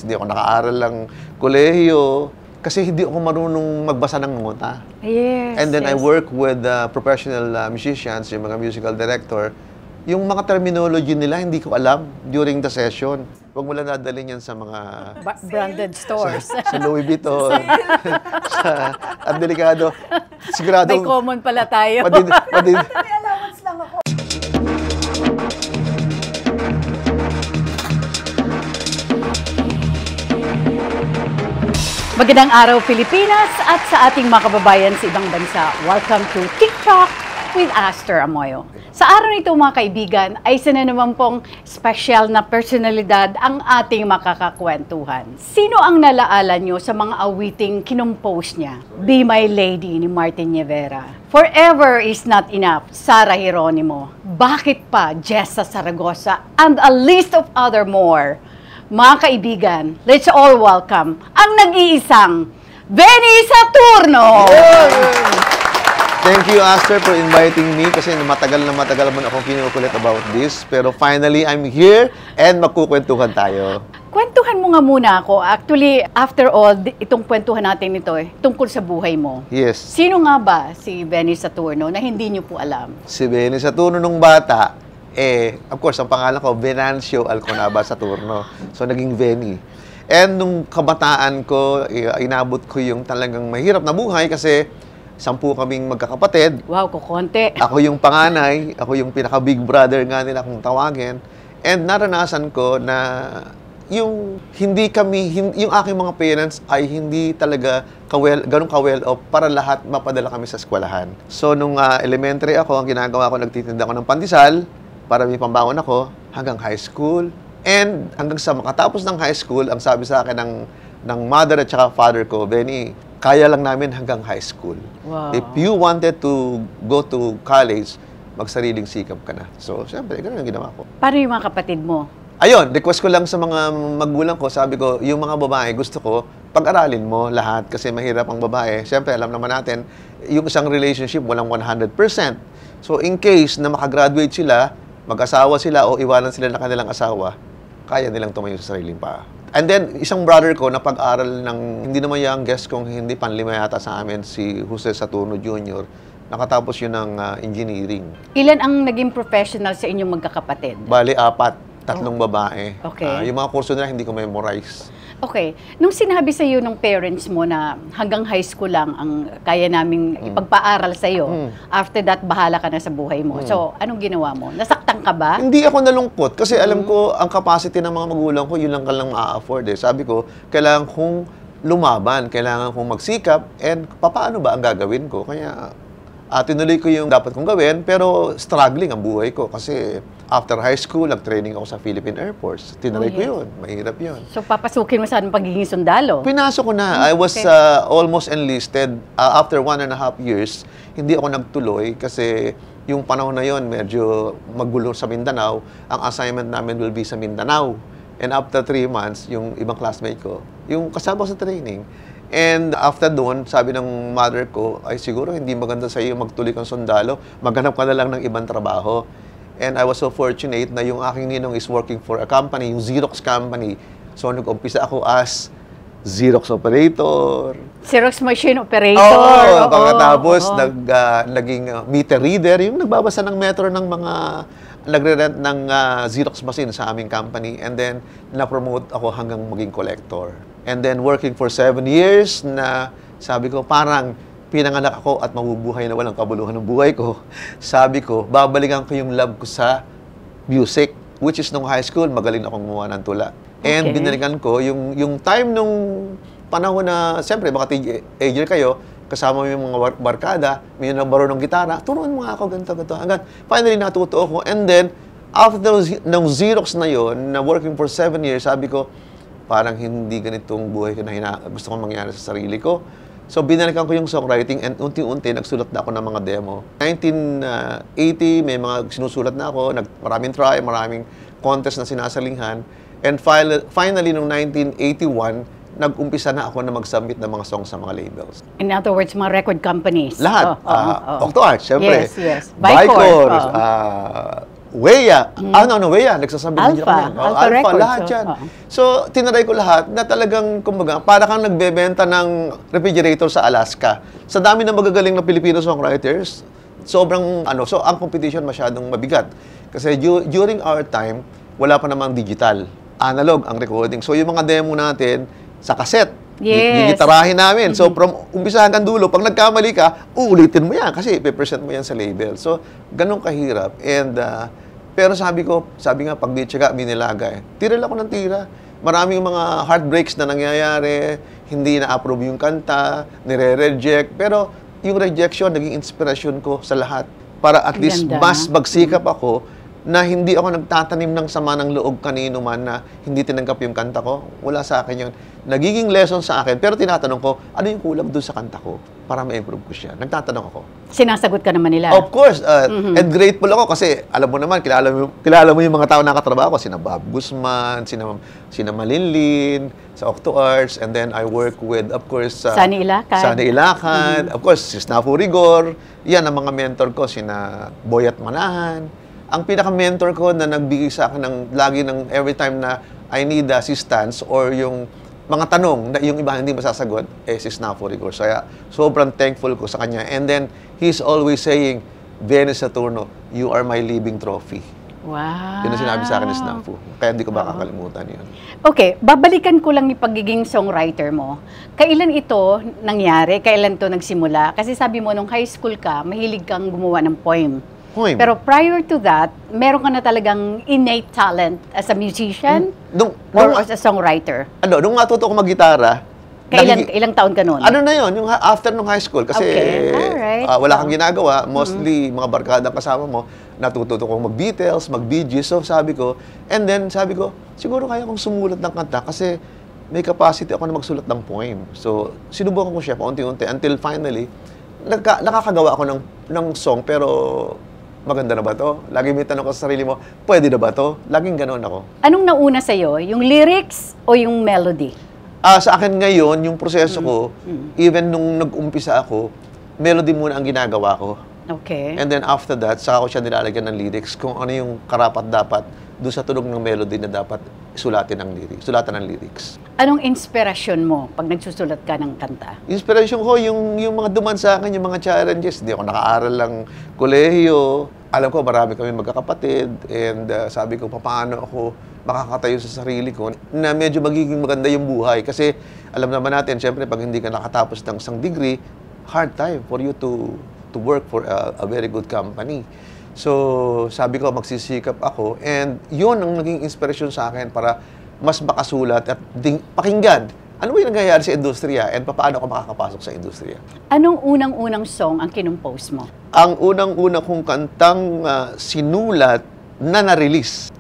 Hindi ako nakaaral lang kolehiyo. Kasi hindi ako marunong magbasa ng nota. Yes. And then I work with professional musicians, yung mga musical director. Yung mga terminology nila, hindi ko alam during the session. Huwag mo lang dadalhin yan sa mga... branded stores. sa Louis Vuitton. At delikado. Sigurado... May common pala tayo. May allowance lang ako. Magandang araw, Pilipinas, at sa ating mga kababayan sa ibang bansa. Welcome to TikTok with Aster Amoyo. Sa araw nito, mga kaibigan, ay isa na naman pong special na personalidad ang ating makakakwentuhan. Sino ang nalaala nyo sa mga awiting kinompose niya? Be My Lady ni Martin Nievera. Forever is Not Enough, Sara Geronimo. Bakit pa, Jessa Zaragoza, and a list of other more. Mga kaibigan, let's all welcome ang nag-iisang Benny Saturno! Thank you, Aster, for inviting me kasi matagal mo na akong kinukulit about this. Pero finally, I'm here and magkukwentuhan tayo. Kwentuhan mo nga muna ako. Actually, after all, itong kwentuhan natin ito tungkol sa buhay mo. Yes. Sino nga ba si Benny Saturno na hindi niyo po alam? Si Benny Saturno nung bata, of course, ang pangalan ko, Venancio Alconaba Saturno. So, naging Benny. And nung kabataan ko, inabot ko yung talagang mahirap na buhay kasi 10 kaming magkakapatid. Wow, kukonti. Ako yung panganay, ako yung pinaka-big brother nga nila kung tawagin. And naranasan ko na yung yung aking mga parents ay hindi talaga ganun ka-well off para lahat mapadala kami sa eskwelahan. So, nung elementary ako, ang ginagawa ko, nagtitinda ko ng pandesal para may pambangon ako hanggang high school. And hanggang sa makatapos ng high school, ang sabi sa akin ng mother at saka father ko, Benny, kaya lang namin hanggang high school. Wow. If you wanted to go to college, magsariling sikap ka na. So, siyempre, ganun ang ginawa ko. Paano yung mga kapatid mo? Ayun, request ko lang sa mga magulang ko, sabi ko, yung mga babae, gusto ko, pag-aralin mo lahat kasi mahirap ang babae. Siyempre, alam naman natin, yung isang relationship, walang 100%. So, in case na makagraduate sila, mag-asawa sila o iwanan sila ng kanilang asawa, kaya nilang tumayo sa sariling paa. And then, isang brother ko na pag-aral ng, hindi naman youngest kung hindi panlima yata sa amin, si Jose Saturno Jr., nakatapos yun ng engineering. Ilan ang naging professional sa inyong magkakapatid? Bali, 4, 3 babae. Okay. Yung mga kurso nila hindi ko memorize. Okay. Nung sinabi sa iyo ng parents mo na hanggang high school lang ang kaya naming ipagpaaral sa iyo, after that, bahala ka na sa buhay mo. So, anong ginawa mo? Nasaktan ka ba? Hindi ako nalungkot kasi alam ko ang capacity ng mga magulang ko, yun lang ka lang ma-afford eh. Sabi ko, kailangan kong lumaban, kailangan kong magsikap, and paano ba ang gagawin ko? Kaya, tinuloy ko yung dapat kong gawin, pero struggling ang buhay ko kasi after high school, nag-training ako sa Philippine Air Force. Tinuloy ko yun. Mahirap yun. So, papasukin mo sa pagiging sundalo? Pinasok ko na. I was almost enlisted. After 1.5 years, hindi ako nagtuloy kasi yung panahon na yon medyo magulo sa Mindanao. Ang assignment namin will be sa Mindanao. And after 3 months, yung ibang classmate ko, yung kasama ko sa training, and after doon, sabi ng mother ko, ay siguro hindi maganda sa iyo magtuloy kang sundalo, maghanap ka na lang ng ibang trabaho. And I was so fortunate na yung aking ninong is working for a company, yung Xerox company. So, nag-umpisa ako as Xerox operator. Xerox machine operator. Oo, pagkatapos naging meter reader, yung nagbabasa ng metro ng mga nagre-rent ng Xerox machine sa aming company. And then, na-promote ako hanggang maging collector. And then, working for 7 years na sabi ko, parang pinanganak ako at mabubuhay na walang kabuluhan ng buhay ko. Sabi ko, babalikan ko yung love ko sa music, which is nung high school, magaling akong gumawa ng tula. And binalikan ko yung time nung panahon na, siyempre, baka teenager kayo, kasama mo yung mga barkada, may nabaro ng gitara, turuan mo nga ako, ganito. Hanggang finally natuto ako. And then, after ng Xerox na yon, na working for 7 years, sabi ko, parang hindi ganitong buhay ko na gusto kong mangyari sa sarili ko. So, binalikan ko yung songwriting and unti-unti nagsulat na ako ng mga demo. 1980, may mga sinusulat na ako, maraming try, maraming contest na sinasalinghan. And finally, noong 1981, nag-umpisa na ako na mag-submit ng mga songs sa mga labels. In other words, mga record companies. Lahat. Octo Arts, syempre. Yes. Vicor, Weya. Weya. Nagsasabi din Alpha. kami. Alpha Records, lahat oh. yan. Oo. So, tinaray ko lahat na talagang, kumbaga, para kang nagbebenta ng refrigerator sa Alaska. Sa dami ng magagaling na Filipino songwriters, sobrang, so ang competition masyadong mabigat. Kasi during our time, wala pa namang digital. Analog ang recording. So, yung mga demo natin, sa cassette, Yes. gigitarahin namin. So, from umpisa hanggang dulo, pag nagkamali ka, uulitin mo yan kasi ipe-present mo yan sa label. So, ganun kahirap. And, pero sabi nga, pag di tsaga, binilaga eh. Tira lang ako ng tira. Maraming mga heartbreaks na nangyayari, hindi na-approve yung kanta, nire-reject. Pero, yung rejection, naging inspirasyon ko sa lahat. Para at least Ganda. mas magsikap ako na hindi ako nagtatanim ng sama ng loob kanino man na hindi tinanggap yung kanta ko. Wala sa akin yun. Nagiging lesson sa akin, pero tinatanong ko, ano yung kulang doon sa kanta ko para ma-improve ko siya? Nagtatanong ako. Sinasagot ka naman nila. Of course, and grateful ako kasi alam mo naman, kilala mo yung mga tao na nakatrabaho ko, sina Bob Guzman, sina Malinlin, sa Octo Arts, and then I work with, of course, Sunny Ilacad. Of course, si Snafu Rigor, yan ang mga mentor ko, sina Boyat Manahan. Ang pinaka-mentor ko na nagbigay sa akin lagi every time na I need assistance or yung mga tanong na yung iba hindi masasagot, si Snafu Rigor. So, sobrang thankful ko sa kanya. And then, he's always saying, Venus Saturno, you are my living trophy. Wow. Yun ang sinabi sa akin ni Snafu. Kaya hindi ko makakalimutan yun. Okay, babalikan ko lang yung pagiging songwriter mo. Kailan ito nangyari? Kailan ito nagsimula? Kasi sabi mo, nung high school ka, mahilig kang gumawa ng poem. Pero prior to that, meron ka na talagang innate talent as a musician or as a songwriter? Nung matuto ko mag-gitara, ilang taon ka noon? Yung after nung high school. Kasi wala kang ginagawa. Mostly, mga barkada kasama mo, natututo kong mag-Beatles, mag-Bee Gees. So sabi ko, siguro kaya kong sumulat ng kanta kasi may capacity ako na magsulat ng poem. So, sinubukan ko siya paunti-unti until finally, nakakagawa ako ng song pero maganda na ba to? Lagi may tanong ko sa sarili mo, pwede na ba to? Laging ganoon ako. Anong nauna sa'yo? Yung lyrics o yung melody? Sa akin ngayon, yung proseso ko, even nung nag-umpisa ako, melody muna ang ginagawa ko. Okay. And then after that, saka ko siya nilalagyan ng lyrics kung ano yung karapat-dapat doon sa tunog ng melody na dapat sulatan ng lyrics. Anong inspirasyon mo pag nagsusulat ka ng kanta? Inspiration ko yung mga duman sa akin, yung mga challenges. Hindi ako nakaaral lang kolehiyo. Alam ko, marami kami magkakapatid. And sabi ko, paano ako makakatayo sa sarili ko na medyo magiging maganda yung buhay. Kasi alam naman natin, syempre, pag hindi ka nakatapos ng isang degree, hard time for you to work for a very good company. So, sabi ko, magsisikap ako. And yun ang naging inspirasyon sa akin para mas makasulat at pakinggan. Ano ba yung nangyayari sa industriya and paano ako makakapasok sa industriya? Anong unang-unang song ang kinumpose mo? Ang unang-unang kong kantang sinulat na na-release.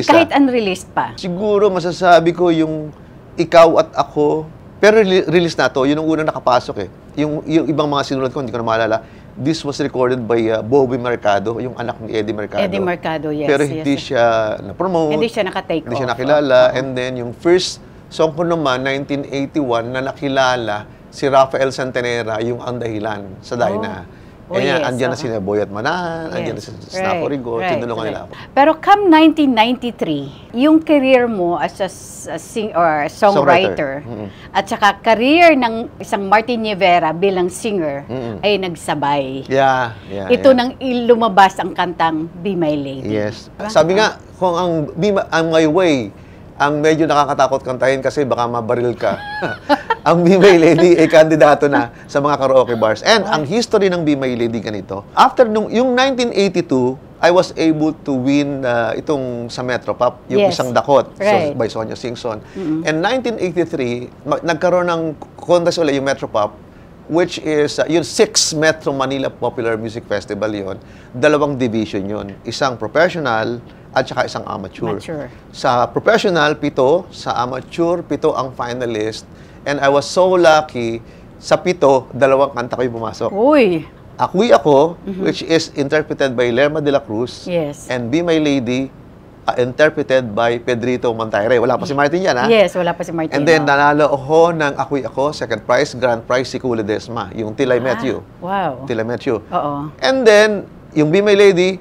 Kahit unreleased pa? Siguro masasabi ko yung Ikaw at Ako. Pero release na to, yun ang unang nakapasok eh. Yung ibang mga sinulat ko, hindi ko na maalala. This was recorded by Bobby Mercado, yung anak ni Eddie Mercado. Eddie Mercado, yes. Pero hindi siya na-promote. Hindi siya naka-take off. Hindi siya nakilala. And then yung first song ko naman, 1981, na nakilala si Rafael Santanera, yung Ang Dahilan sa Dyna. Andiyan na si Boyat Manahan, andiyan na si Snafu Rigor, tinulungan nila ako. Pero come 1993, yung career mo as a songwriter, at saka career ng isang Martin Nievera bilang singer ay nagsabay. Ito nang lumabas ang kantang Be My Lady. Yes. Sabi nga, kung ang My Way, ang medyo nakakatakot kantahin kasi baka mabaril ka. Ang Be My Lady ay kandidato na sa mga karaoke bars. And ang history ng Be My Lady ganito. After yung 1982, I was able to win itong sa Metropop, yung isang dakot by Sonia Singson. And 1983, nagkaroon ng contest ulit yung Metropop, which is yung 6 Metro Manila Popular Music Festival yon. 2 division yon. Isang professional at saka isang amateur. Sa professional, 7. Sa amateur, 7 ang finalist. And I was so lucky, sa 7, 2 kanta ko yung pumasok. Uy! Ako'y Ako, which is interpreted by Lerma de la Cruz. Yes. And Be My Lady, interpreted by Pedrito Montaire. Wala pa si Martin yan, ha? Yes, wala pa si Martin. And then, nanalo ako ng Ako'y Ako, second prize, grand prize si Kula Desma, yung Till I Met You. Wow. Till I Met You. Oo. And then, yung Be My Lady,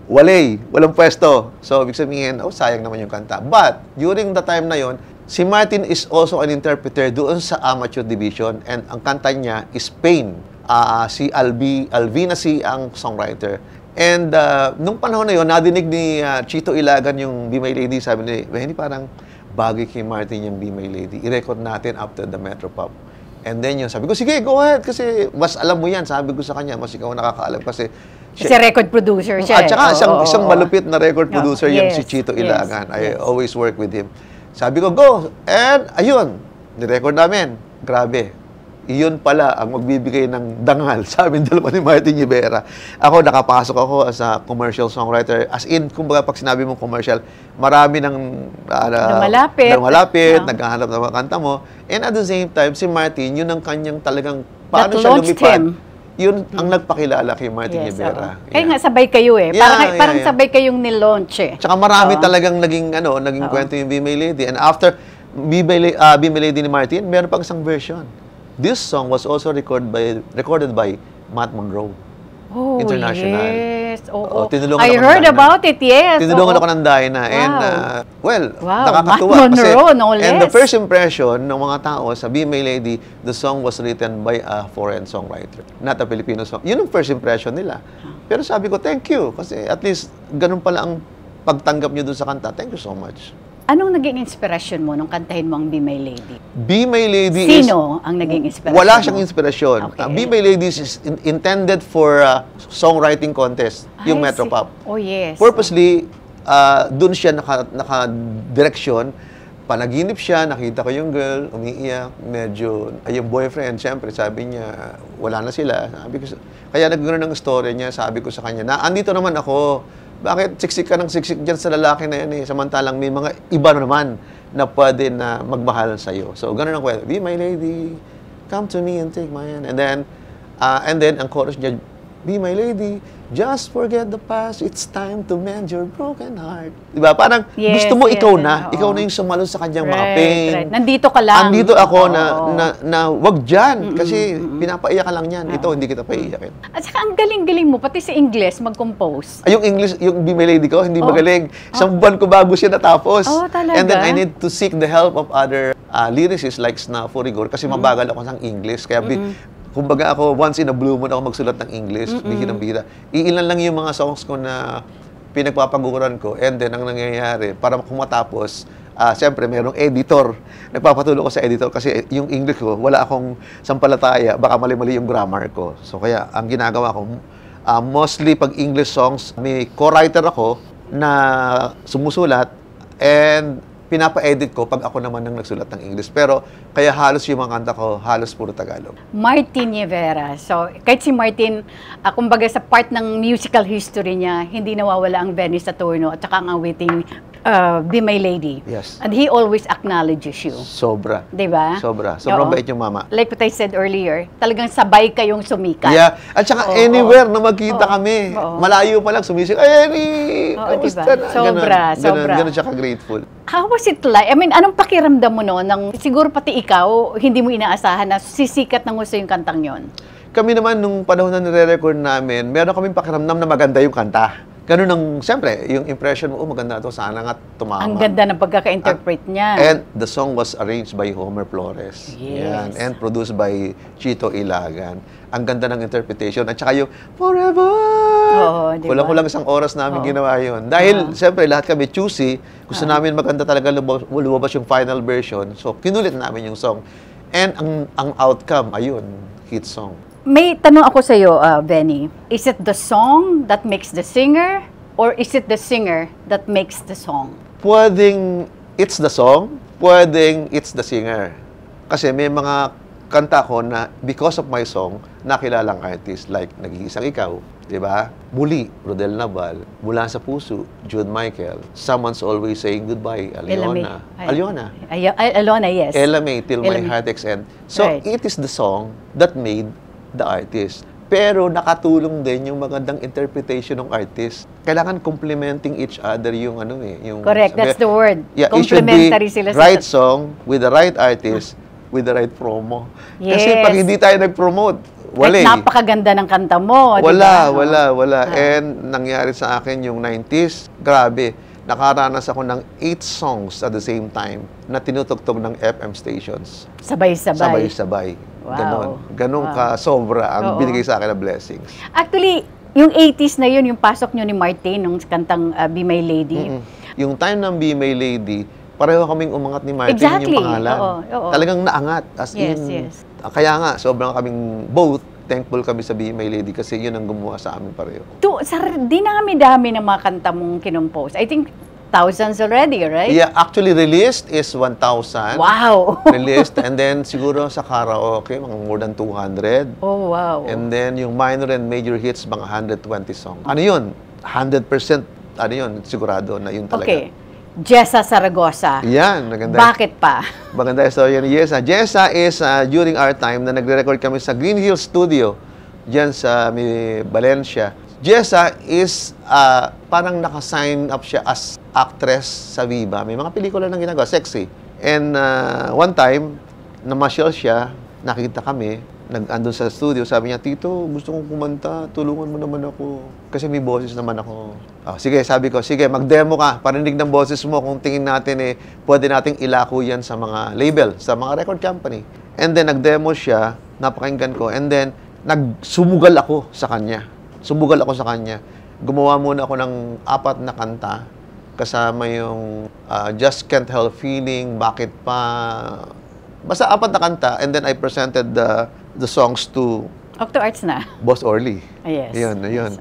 walang pwesto. So, ibig sabihin, sayang naman yung kanta. But, during the time na yon, si Martin is also an interpreter doon sa amateur division and ang kanta niya is Pain. Si Alvina C. ang songwriter. And nung panahon na yon, nadinig ni Chito Ilagan yung Be My Lady. Sabi ni Benny, parang bagay kay Martin yung Be My Lady. I-record natin after the Metropop. And then yun, sabi ko, sige, go ahead. Kasi mas alam mo yan. Sabi ko sa kanya, mas ikaw nakakaalam. Kasi record producer siya. At saka isang malupit na record producer yung si Chito Ilagan. I always work with him. Sabi ko, go! And ayun, ni-record namin. Grabe. Iyon pala ang magbibigay ng dangal sa amin dalawa ni Martin Rivera. Ako, nakapasok ako as a commercial songwriter. As in, kumbaga pag sinabi mong commercial, marami nang lumalapit, naghahanap ng mga kanta mo. And at the same time, si Martin, yun ang kanyang talagang, paano siya lumipad. Yun ang nagpakilala kay Martin Rivera. Kaya nga, sabay kayo eh. Parang sabay kayong nilaunch eh. Tsaka marami talagang naging kwento yung Be My Lady. And after Be My Lady ni Martin, meron pang isang version. This song was also recorded by Matt Monroe. International. Yes. I heard about it, yes. Tinulungan ako ng Dinah. And, nakakatuwa. Matt Monroe, no less. And the first impression ng mga tao sa Be My Lady, the song was written by a foreign songwriter, not a Filipino song. Yun ang first impression nila. Pero sabi ko, thank you. Kasi at least, ganun pala ang pagtanggap nyo dun sa kanta. Thank you so much. Anong naging inspirasyon mo nung kantahin mo ang Be My Lady? Be My Lady Sino ang naging inspirasyon Wala siyang inspirasyon. Okay. Be My Lady is intended for songwriting contest, yung Metropop. Oh, yes. Purposely, dun siya naka-direksyon. Panaginip siya, nakita ko yung girl, umiiyak, medyo, yung boyfriend, siyempre, sabi niya, wala na sila. Kaya nagkaroon ng story niya, sabi ko sa kanya, andito naman ako. Bakit siksik ka ng siksik dyan sa lalaki na yan eh? Samantalang may mga iba naman na pwede na magmahal sa'yo. So, ganun ang kwento. Be my lady, come to me and take my hand. And then, ang chorus niya, be my lady, just forget the past, it's time to mend your broken heart. Diba? Parang gusto mo ikaw na. Ikaw na yung sumalo sa kanyang mga pain. Right. Nandito ka lang. Andito ako na wag dyan. Kasi pinapaiyak ka lang yan. Ito, hindi kita paiyakin. At saka ang galing-galing mo, pati sa English, mag-compose. Yung English, yung Be My Lady ko, hindi magaling. Isang buwan ko bago siya natapos. Talaga? And then I need to seek the help of other lyricists like Snafo Rigor kasi mabagal ako sa English. Kaya kumbaga ako, once in a blue moon ako magsulat ng English, bihirang-bihira. Iilan lang yung mga songs ko na pinagpapaguran ko. And then, ang nangyayari, para kung matapos, siyempre, mayroong editor. Nagpapatulong ko sa editor kasi yung English ko, wala akong sampalataya, baka mali-mali yung grammar ko. So, kaya, ang ginagawa ko, mostly pag English songs, may co-writer ako na sumusulat and pinapa-edit ko pag ako naman ang nagsulat ng English. Pero, kaya halos yung mga kanta ko, halos puro Tagalog. Martin Rivera. So, kahit si Martin, kumbaga sa part ng musical history niya, hindi nawawala ang Venice Saturno at saka ang awiting Be My Lady. Yes. And he always acknowledges you. Sobra. Diba? Sobra. Sobrang bait yung mama. Like what I said earlier, talagang sabay kayong sumikat. Yeah. At saka anywhere na magkita kami, malayo pa lang sumisik, Eri! Diba? Sobra. Ganun siya ka-grateful. How was it like? I mean, anong pakiramdam mo nang siguro pati ikaw, hindi mo inaasahan na sisikat ng gusto yung kantang yon? Kami naman, nung panahon na nire-record namin, meron kaming pakiramdam na maganda yung kanta. Ganun ang, siyempre, yung impression mo, maganda ito, sana nga tumama. Ang ganda ng pagkaka-interpret niya. And the song was arranged by Homer Flores. Yes. Yan. And produced by Chito Ilagan. Ang ganda ng interpretation. At saka yung, forever! Diba? Kulang-kulang isang oras namin ginawa yun. Dahil, siyempre, lahat kami choosy. Gusto namin maganda talaga lumabas yung final version. So, kinulit namin yung song. And ang outcome, ayun, hit song. May tanong ako sa iyo, Benny. Is it the song that makes the singer or is it the singer that makes the song? Pwedeng it's the song, pwedeng it's the singer. Kasi may mga kanta ko na because of my song, nakilalang artist like Nag-iisang Ikaw, di ba? Muli, Rodel Naval, Mula sa Puso, Jude Michael, Someone's Always Saying Goodbye, Aliona. Aliona, yes. Ella May, Till My Heart Aches End. So, it is the song that made the artist. Pero nakatulong din yung magandang interpretation ng artist. Kailangan complementing each other yung yung... Correct, that's the word. Yeah, complementary sila. Right song with the right artist with the right promo. Yes. Kasi pag hindi tayo nag-promote, Wala Kahit eh. napakaganda ng kanta mo, di Wala, ba? wala. And nangyari sa akin yung 90s, grabe. Nakaranas ako ng 8 songs at the same time na tinutugtog ng FM stations. Sabay-sabay. Sabay-sabay. Wow. Ganon Wow. ka sobra ang Oo. binigay sa akin na blessings. Actually, yung 80s na yun, yung pasok nyo ni Martin, nung kantang Be My Lady. Yung time ng Be My Lady, pareho kaming umangat ni Martin Exactly. yung pangalan. Oo. Talagang naangat. As Yes, in, yes. Kaya nga, sobrang kaming both thankful kami sa Be My Lady kasi yun ang gumawa sa amin pareho. Dinami-dami ng mga kanta mong kinompose. I think thousands already, right? Yeah, actually released is 1,000. Wow! Released and then siguro sa karaoke, mga more than 200. Oh, wow. And then yung minor and major hits, mga 120 songs. Ano yun? 100% ano yun, sigurado na yun talaga. Okay. Jessa Zaragoza. Yan, maganda. Bakit pa? Maganda yung story ni Jessa. Jessa is during our time na nagre-record kami sa Green Hills Studio dyan sa Valencia. Jessa is parang naka-sign up siya as actress sa Viva. May mga pelikula nang ginagawa, sexy. And one time, namasyal siya, nakita kami, nag-andun sa studio, sabi niya, Tito, gusto kong kumanta, tulungan mo naman ako. Kasi may boses naman ako. Oh, sige, sabi ko, sige, mag-demo ka, parinig ng boses mo, kung tingin natin pwede nating ilako yan sa mga label, sa mga record company. And then, nag-demo siya, napakinggan ko, and then, nagsumugal ako sa kanya. Gumawa muna ako ng 4 na kanta, kasama yung Just Can't Help Feeling, Bakit Pa, basta 4 na kanta, and then I presented the songs to Octo Arts na. Boss Orly. Yes. Yun. Yes,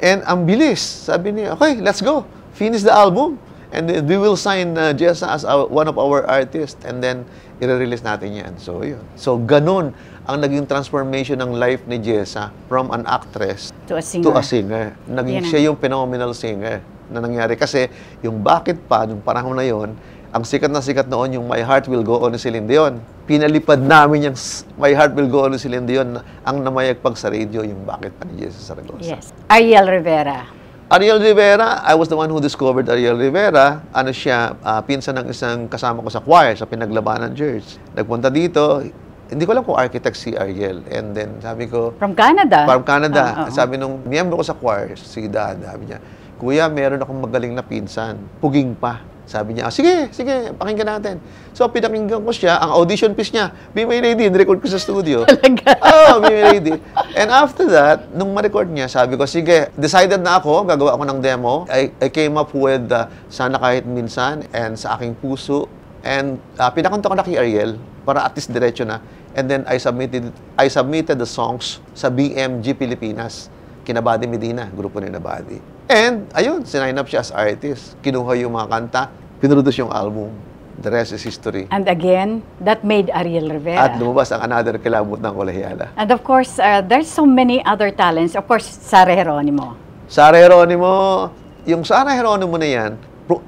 And ang bilis. Sabi niya, okay, let's go. Finish the album. And then we will sign Jessa as one of our artists. And then, i-release natin yan. So, yun. So, ganun ang naging transformation ng life ni Jessa from an actress To a singer. to a singer. Naging Yan siya yung phenomenal singer na nangyari. Kasi yung Bakit Pa, nung panahon na yon, ang sikat na sikat noon yung My Heart Will Go On ni Celine Dion. Pinalipad namin yung My Heart Will Go On ni Celine Dion ang namayagpag sa radio yung Bakit Pa ni Jessa Zaragoza. Yes. Ariel Rivera. Ariel Rivera, I was the one who discovered Ariel Rivera. Ano siya, pinsan ng isang kasama ko sa choir sa Pinaglabanan Church. Nagpunta dito, hindi ko alam kung architect si Ariel. And then sabi ko, From Canada. from Canada. Oo. Sabi nung miyembro ko sa choir, si Dad, sabi niya, Kuya, meron akong magaling na pinsan. Puging pa. Sabi niya, sige, pakinggan natin. So, pinakinggan ko siya. Ang audition piece niya, Be My Lady, nirecord ko sa studio. Talaga? Be My Lady. And after that, nung ma-record niya, sabi ko, sige, decided na ako, gagawa ako ng demo. I came up with Sana Kahit Minsan and Sa Aking Puso. And pinakanta ko na kay Ariel para at least diretso na. And then I submitted the songs sa BMG Pilipinas. Kina Buddy Medina, grupo ni Buddy. And, ayun, sinign up siya as artist. Kinuha yung mga kanta, pinroduce yung album. The rest is history. And again, that made Ariel Rivera. At lumabas ang Another Kilabot ng Kolehiala. And of course, there's so many other talents. Of course, Sara Geronimo. Sara Geronimo, yung Sara Geronimo na yan,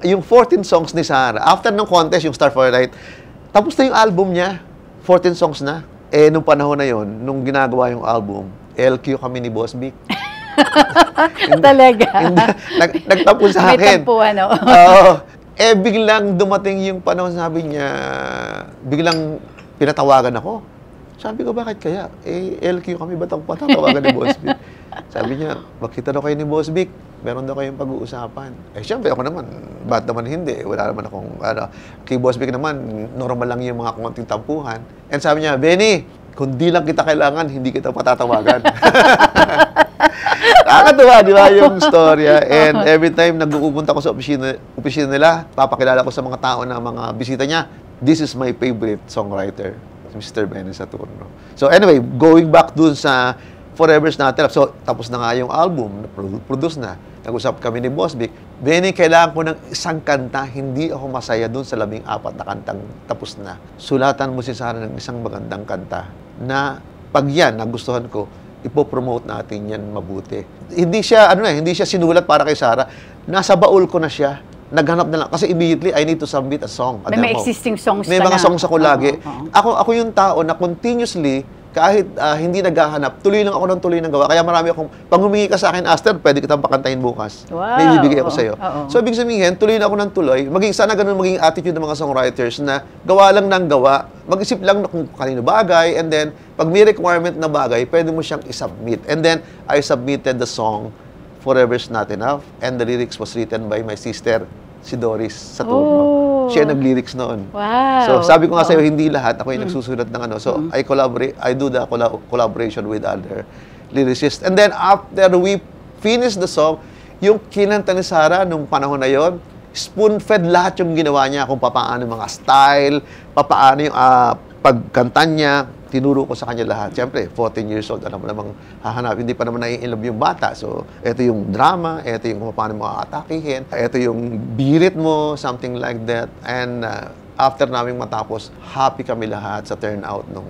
yung 14 songs ni Sara, after ng contest, yung Star for a Night, tapos na yung album niya. 14 songs na. Nung panahon na yon, nung ginagawa yung album, LQ kami ni Boss Vic. Talaga. Nagtapos sa May akin. tampuan, no? Oo. Biglang dumating yung panahon, sabi niya, biglang pinatawagan ako. Sabi ko, bakit kaya? LQ kami, ba't ako patatawagan ni Boss Vic? Sabi niya, makita daw kayo ni Boss Vic. Meron daw kayong pag-uusapan. Siyempre ako naman, ba't naman hindi? Wala naman akong, kay Boss Vic naman, normal lang yung mga konting tampuhan. And sabi niya, Benny, kung di lang kita kailangan, hindi kita patatawagan. Nakakatuwa, di ba, yung storya? And every time nag-uupunta ko sa opisina nila, papakilala ko sa mga tao na mga bisita niya, this is my favorite songwriter, Mr. Benny Saturno. So anyway, going back dun sa Forever's Not Enough. So, tapos na nga yung album, produce na. Nag-usap kami ni Boss Vic, Benny, kailangan ko ng isang kanta, hindi ako masaya dun sa 14 na kantang tapos na. Sulatan mo si Sara ng isang magandang kanta na pag yan, nagustuhan ko, ipopromote natin yan mabuti. Hindi siya, hindi siya sinulat para kay Sara. Nasa baul ko na siya. Naghanap na lang. Kasi immediately, I need to submit a song. A May demo. existing songs May ka mga na. songs ako lagi. Oo. Ako yung tao na continuously, kahit hindi naghahanap, tuloy lang ako ng tuloy ng gawa. Kaya marami akong, pag humingi ka sa akin, Aster, pwede kitang pakantayin bukas. Wow. May bibigay ako sa'yo. Oo. So, ibig sabihin, tuloy na ako ng tuloy. Sana ganun maging attitude ng mga songwriters na gawa lang ng gawa, mag-isip lang na kung kanino bagay, and then, pag may requirement na bagay, pwede mo siyang isubmit. And then, I submitted the song, Forever's Not Enough, and the lyrics was written by my sister, si Doris Saturno. Siya nag-lyrics noon. Wow. So, sabi ko nga sa'yo, hindi lahat. Ako yung nagsusulat ng ano. So, I do the collaboration with other lyricists. And then, after we finished the song, yung kinanta ni Sarah nung panahon na yon, spoon-fed lahat yung ginawa niya, kung paano yung mga style, paano yung pagkanta niya, tinuro ko sa kanya lahat. Siyempre, 14 years old, alam mo namang hahanap, hindi pa naman nai-inlove yung bata. So, ito yung drama, ito yung kung paano mo aatakihin, ito yung birit mo, something like that. And after namin matapos, happy kami lahat sa turnout ng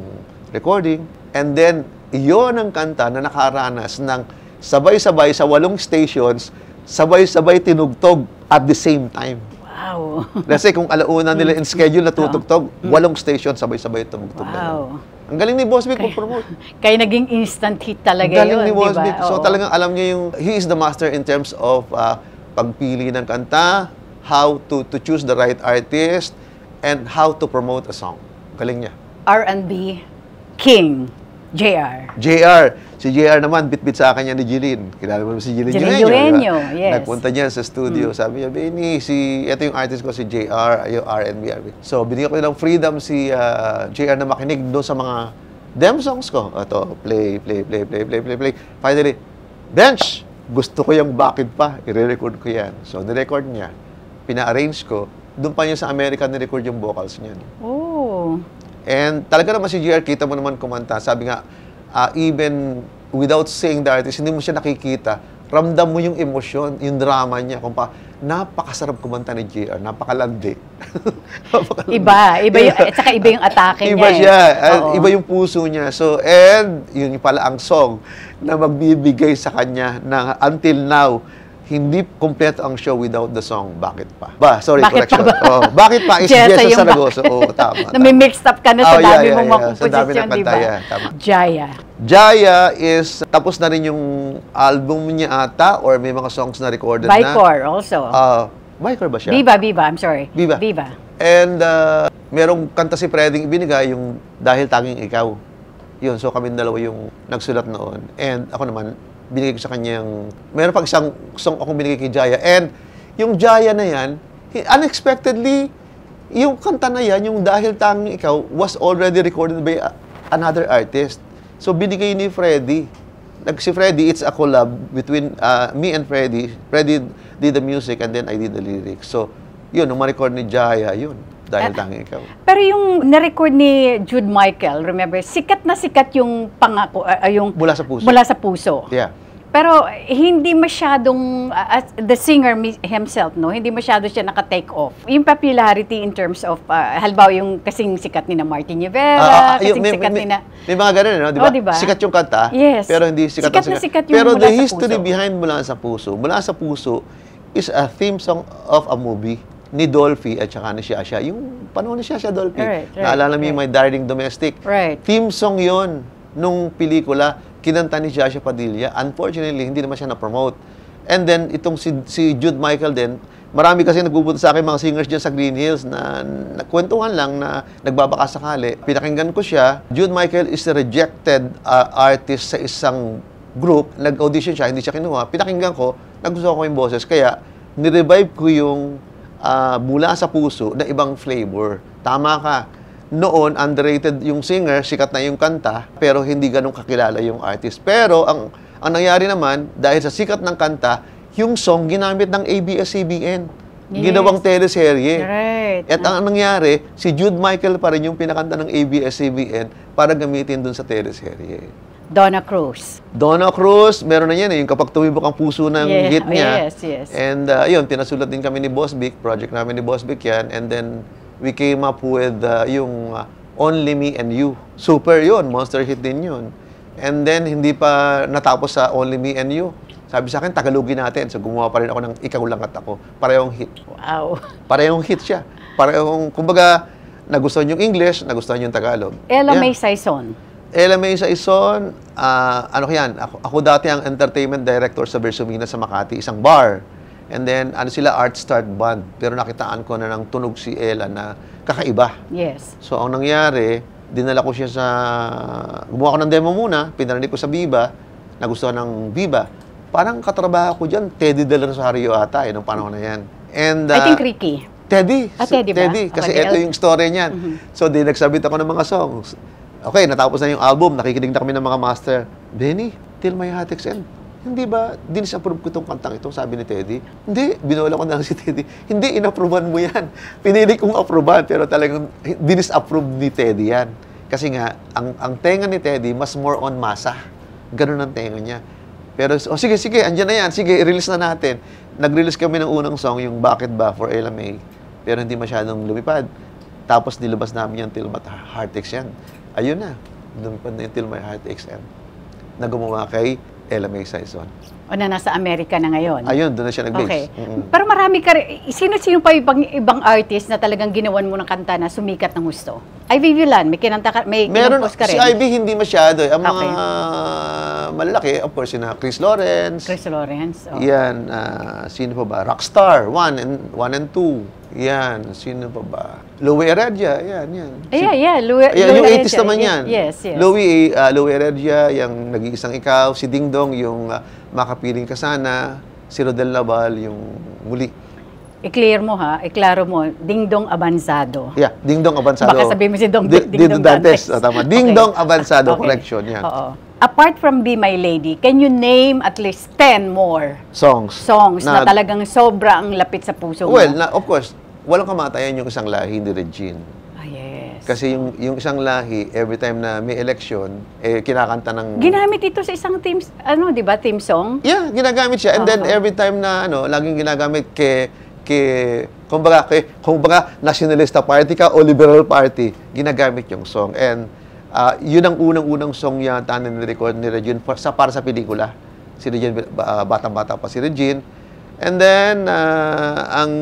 recording. And then, iyon ang kanta na nakaranas ng sabay-sabay sa 8 stations, sabay-sabay tinugtog at the same time. Wow. Kasi kung alauna nila in schedule na tutugtog, 8 station sabay-sabay tumugtog. Wow. Ang galing ni Boss Vic mag-promote. Kaya naging instant hit talaga Ang galing yun, ni Boss di ba? Vic. So Oo. talagang alam niya yung, he is the master in terms of pagpili ng kanta, how to choose the right artist, and how to promote a song. Galing niya. R&B King, JR. Si JR naman, bit-bit sa akin yan ni Jeline. Kilala mo si Jeline Jeline Eugenio, Eugenio, diba? yes. Nagpunta niya sa studio. Sabi niya, Benny, ito yung artist ko, si JR, yung R&B. So, binigyan ko ng freedom si JR na makinig doon sa mga dem songs ko. Ito, play. Finally, Bench! Gusto ko yung bakit pa. I-record ko yan. So, nirecord niya. Pina-arrange ko. Doon pa niya sa America nirecord yung vocals niya. Oh. And talaga naman si JR, kita mo naman kumanta. Sabi nga, even without saying the artist, hindi mo siya nakikita, ramdam mo yung emosyon, yung drama niya. Kung napakasarap kumanta ni JR, napakalandi. Iba yung, at saka iba yung atake niya. Iba siya, Oo. iba yung puso niya. So, and yun pala ang song na magbibigay sa kanya na until now, hindi kompleto ang show without the song, Bakit Pa? Sorry, Bakit correction. pa ba? Oh, Bakit Pa is Jessa Jessa yung Saragoso. Oo, tama. Na may mixed up ka na sa dami mong mga Sa dami komposisyon, ng di kanta, ba? yeah, tama. Jaya. Jaya is, tapos na rin yung album niya ata, or may mga songs na recorded na. Vicor also. Vicor ba siya? Viva, I'm sorry. Viva. Viva. And merong kanta si Freddy ibinigay, yung Dahil Tanging Ikaw. Yun, so kami dalawa yung nagsulat noon. And ako naman, binigay ko sa kanya yung, meron pag isang song akong binigay kay Jaya. And yung Jaya na yan, unexpectedly, yung kanta na yan, yung Dahil Tanging Ikaw, was already recorded by another artist. So binigay ni Freddy. Si Freddy, it's a collab between me and Freddy. Freddy did the music and then I did the lyrics. So, yun, nung ma-record ni Jaya, yun. Dahil Tanging Ikaw. Pero yung na-record ni Jude Michael, remember, sikat na sikat yung pangako, yung Mula sa Puso. Mula sa Puso. Yeah. Pero hindi masyadong, the singer himself, no, hindi masyado siya naka-take off. Yung popularity in terms of, halimbawa yung kasing sikat ni na Martin Rivera, kasing sikat ni na... May mga ganun, no? Di ba? Oh, diba? Sikat yung kanta, Yes. pero hindi sikat Sikat na sikat yung Pero Mula the sa history Puso. behind Mula sa Puso is a theme song of a movie ni Dolphy at saka ni Shasha. Yung panahon ni Shasha Dolphy. Right. Naalala mo yung My Darling Domestic. Right. Theme song yon nung pelikula, kinanta ni Shasha Padilla. Unfortunately, hindi naman siya na-promote. And then, itong si Jude Michael din, marami kasi nagpupunta sa akin mga singers dyan sa Green Hills na nagkwentuhan lang na nagbabaka sakali. Pinakinggan ko siya. Jude Michael is a rejected artist sa isang group. Nag-audition siya, hindi siya kinuha. Pinakinggan ko, nagustuhan ko yung boses. Kaya, nirevive ko yung Mula sa Puso na ibang flavor. Tama ka. Noon, underrated yung singer, sikat na yung kanta, pero hindi ganun kakilala yung artist. Pero, ang nangyari naman, dahil sa sikat ng kanta, yung song ginamit ng ABS-CBN. Yes. Ginawang teleserye. Right. At ang nangyari, si Jude Michael pa rin yung pinakanta ng ABS-CBN para gamitin dun sa teleserye. Donna Cruz. Donna Cruz, meron na yan yung kapag tumibok ang puso ng hit niya. Yes. And yun, pinasulat din kami ni Boss Vic, project namin ni Boss Vic yan. And then, we came up with yung Only Me and You. Super yun, monster hit din yun. And then, hindi pa natapos sa Only Me and You. Sabi sa akin, Tagalogin natin. So, gumawa pa rin ako ng Ikaw Lang at Ako. Parehong hit. Wow. Parehong hit siya. Parehong, kumbaga, nagustuhan yung English, nagustuhan yung Tagalog. Ella Yeah. May Saison. Ella May Saison, ano yan, ako dati ang entertainment director sa Bersumina sa Makati, isang bar. And then, sila Art Start Band. Pero nakitaan ko na ng tunog si Ella na kakaiba. Yes. So, ang nangyari, dinala ko siya gumawa ko ng demo muna, pinarinig ko sa Viva, nagustuhan ng Viva. Parang katrabaho ko dyan, Teddy Del Rosario ata, nung panahon na yan. And, I think Ricky. Teddy. Teddy ba? Teddy, kasi Okay, ito yung story niyan. So, nagsabit ako ng mga songs. Okay, natapos na yung album, nakikinig na kami ng mga master. Benny, Till My Heart Aches End. Hindi ba, dinisapprove ko itong kantang ito, sabi ni Teddy. Hindi, binola ko na lang si Teddy. Hindi, inapprovean mo yan. Pinili kong approvean, pero talagang dinisapprove ni Teddy yan. Kasi nga, ang tenga ni Teddy, mas more on masa. Ganun ang tenga niya. Pero, sige, andyan na yan. Sige, i-release na natin. Nag-release kami ng unang song, yung Bakit Ba for Ella May. Pero hindi masyadong lumipad. Tapos nilabas namin yung Till My Heart Aches End. Ayun na, lumipad na yung Till My Heart Aches End. Na gumawa kay Ella May Saison. O na nasa Amerika na ngayon. Ayun, doon na siya nag-base. Okay. Pero marami ka sino pa ibang artist na talagang ginawan mo ng kanta na sumikat ng gusto? Ivy Villan, may kinanta ka, may Meron, kinompose ka rin. si Ivy hindi masyado. Ang mga Okay. malalaki, of course, sina Chris Lawrence. Chris Lawrence. Oh. Yan, sino pa ba? Rockstar, 1 and 2. Yan, sino pa ba? Louie Heredia, yan. Yeah. Louie Yung 80s Heredia. naman yan. Yes. Louie Heredia, yung Nag-iisang Ikaw, si Ding Dong, yung Makapiling Ka Sana, si Rodel Labal, yung Muli. I-clear mo ha, iklaro mo, Ding Dong Abansado. Yeah, Ding Dong Abansado. Baka sabihin mo si Ding Ding Dong Dantes. Dantes. Tama. Ding Okay. Dong Abansado, Okay. correction, yan. Oo. Apart from Be My Lady, can you name at least 10 more Songs na talagang sobrang lapit sa puso mo? Well, of course, walang kamatayan yung isang lahi ni Regine. Ah, yes. Kasi yung isang lahi, every time na may election, kinakanta ng... Ginamit ito sa isang di ba, theme song? Yeah, ginagamit siya. And then every time na, laging ginagamit kumbaga, nationalista party ka o liberal party, ginagamit yung song. And yun ang unang-unang song yata na nirecord ni Regine para sa pelikula. Si Regine, batang-bata pa si Regine. And then, ang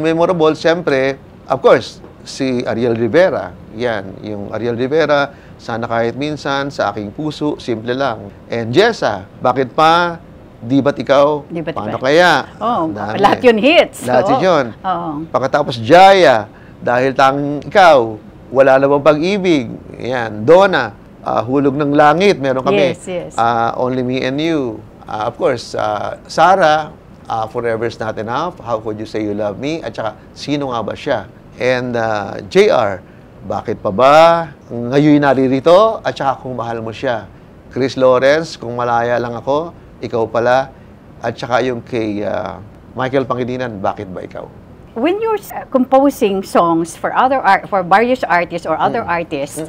memorable, siyempre, of course, si Ariel Rivera. Yan, yung Ariel Rivera, Sana Kahit Minsan, Sa Aking Puso, Simple Lang. And Jessa, Bakit Pa, Di Ba't Ikaw, Di Ba't Paano Iba? Kaya? Oh, Dami. lahat yun hits. Lahat Oo. yun. Oo. Pagkatapos Jaya, Dahil Tanging Ikaw, Wala Na Bang Pag-ibig, yan, Donna, Hulog ng Langit, meron kami. Yes. Only Me and You. Of course, Sarah, Forever's Not Enough, How Could You Say You Love Me, at saka Sino Nga Ba Siya? And JR, Bakit Pa Ba? Ngayon Naririto, at saka Kung Mahal Mo Siya. Chris Lawrence, Kung Malaya Lang Ako, Ikaw Pala, at saka yung kay Michael Pangilinan, Bakit Ba Ikaw? When you're composing songs for various artists or other artists,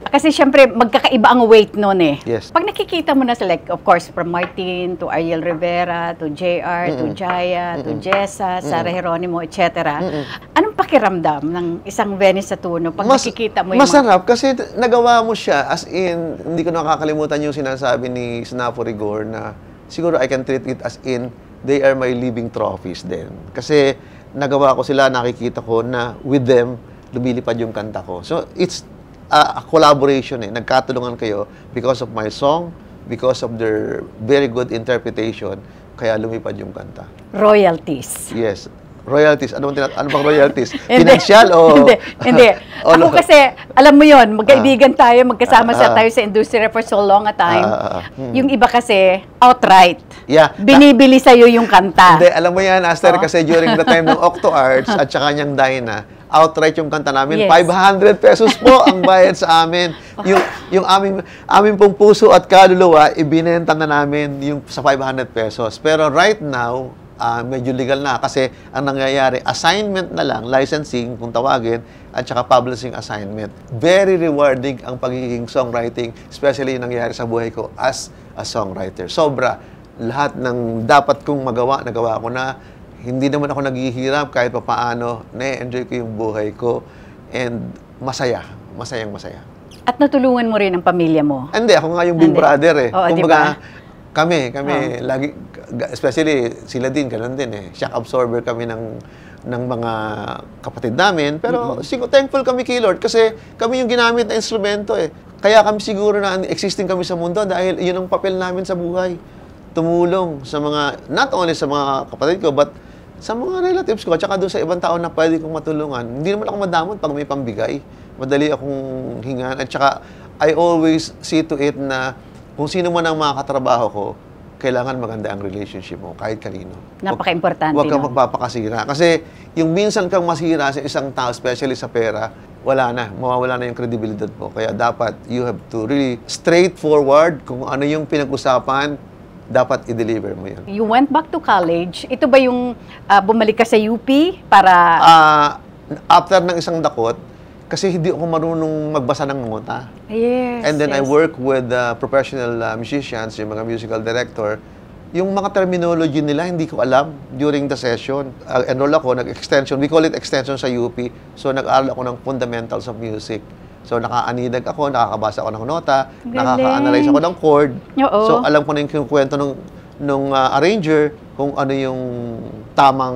kasi syempre magkakaiba ang weight noon eh. Yes. Pag nakikita mo na sila, like, of course, from Martin to Ariel Rivera to JR to Jaya to Jessa, Sarah Geronimo, etc. Anong pakiramdam ng isang Venice Satuno pag nakikita mo yung Masarap kasi nagawa mo siya as in, hindi ko nakakalimutan yung sinasabi ni Snapo Rigor na siguro I can treat it as in they are my living trophies din. Kasi nagawa ko sila, nakikita ko na with them, lumilipad yung kanta ko. So, it's a collaboration eh. Nagkatulungan kayo because of my song, because of their very good interpretation, kaya lumipad yung kanta. royalties? Yes. Royalties. Ano bang royalties? Hindi. Financial o... Hindi. Ako kasi, alam mo yon, magkaibigan tayo, magkasama tayo sa industriya for so long a time. Yung iba kasi, outright. Yeah. Binibili sa'yo yung kanta. Hindi, alam mo yan, Aster, kasi during the time ng Octo Arts at saka niyang Dyna, outright yung kanta namin, Yes. 500 pesos po ang bayad sa amin. Yung aming pong puso at kaluluwa, ibinenta na namin yung sa 500 pesos. Pero right now, medyo legal na kasi ang nangyayari, assignment na lang, licensing kung tawagin, at saka publishing assignment. Very rewarding ang pagiging songwriting, especially yung nangyayari sa buhay ko as a songwriter. Sobra. Lahat ng dapat kong magawa, nagawa ko na. Hindi naman ako naghihirap kahit pa paano. Na-enjoy ko yung buhay ko. And masaya. Masayang masaya. At natulungan mo rin ang pamilya mo. Hindi, ako nga yung big Hindi. brother eh. Oo, Kumbaga, kami, lagi, especially sila din, ganun din eh. Shock absorber kami ng mga kapatid namin. Pero thankful kami kay Lord kasi kami yung ginamit na instrumento eh. Kaya kami siguro na existing kami sa mundo dahil yun ang papel namin sa buhay. Tumulong sa mga, not only sa mga kapatid ko, but sa mga relatives ko, at saka doon sa ibang tao na pwede kong matulungan. Hindi naman ako madamot pag may pambigay. madali akong hingan. At saka, I always see to it na kung sino man ang mga katrabaho ko, kailangan maganda ang relationship mo, kahit kanino. Napaka-importante. Huwag kang nun. magpapakasira. Kasi yung minsan kang masira sa isang tao, especially sa pera, wala na. Mawawala na yung credibility mo. Kaya dapat, you have to really straightforward kung ano yung pinag-usapan, dapat i-deliver mo yun. You went back to college. Ito ba yung bumalik ka sa UP para... After ng isang dakot, kasi hindi ako marunong magbasa ng nota. Yes. And then I yes. work with professional musicians, yung mga musical director. Yung mga terminology nila, hindi ko alam during the session. Enroll ako, nag-extension. We call it extension sa UP. So, nag-aaral ako ng fundamentals of music. So, naka-anidag ako, nakakabasa ako ng nota, Galing. nakaka-analyze ako ng chord. Oo. So, alam ko na yung kwento nung arranger, kung ano yung tamang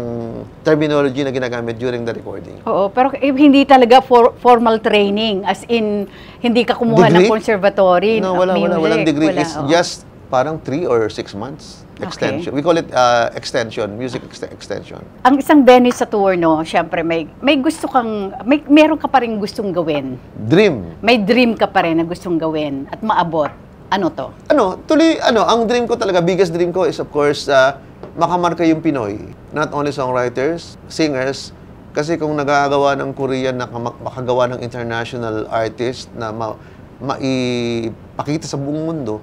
terminology na ginagamit during the recording. Oo, pero hindi talaga formal training. As in, hindi ka kumuha ng Degree? conservatory. No, walang degree. Wala, It's oo. just parang 3 or 6 months extension. Okay. We call it extension, music extension. Ang isang venue sa tour, no, syempre may gusto kang, meron ka pa rin gustong gawin. Dream. May dream ka pa rin na gustong gawin at maabot. Ano to? Ang dream ko talaga, biggest dream ko is of course, makamarka yung Pinoy. Not only songwriters, singers, kasi kung nagagawa ng Korean na makagawa ng international artist na maipakita sa buong mundo,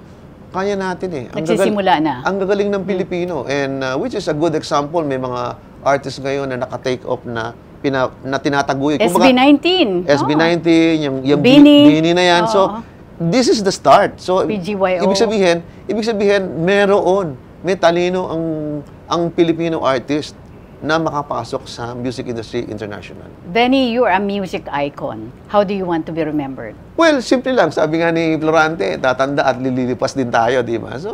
kaya natin eh. Nagsisimula na. Ang gagaling ng Pilipino. And which is a good example, may mga artists ngayon na naka-take off na tinataguy. SB19. SB19, yung Bini. Bini na yan. Oo. So, this is the start. So, PGYO. ibig sabihin, may talino ang Filipino artist na makapasok sa music industry international. Benny, you're a music icon. How do you want to be remembered? Well, simple lang. Sabi nga ni Florante, tatanda at lilipas din tayo, di ba? So,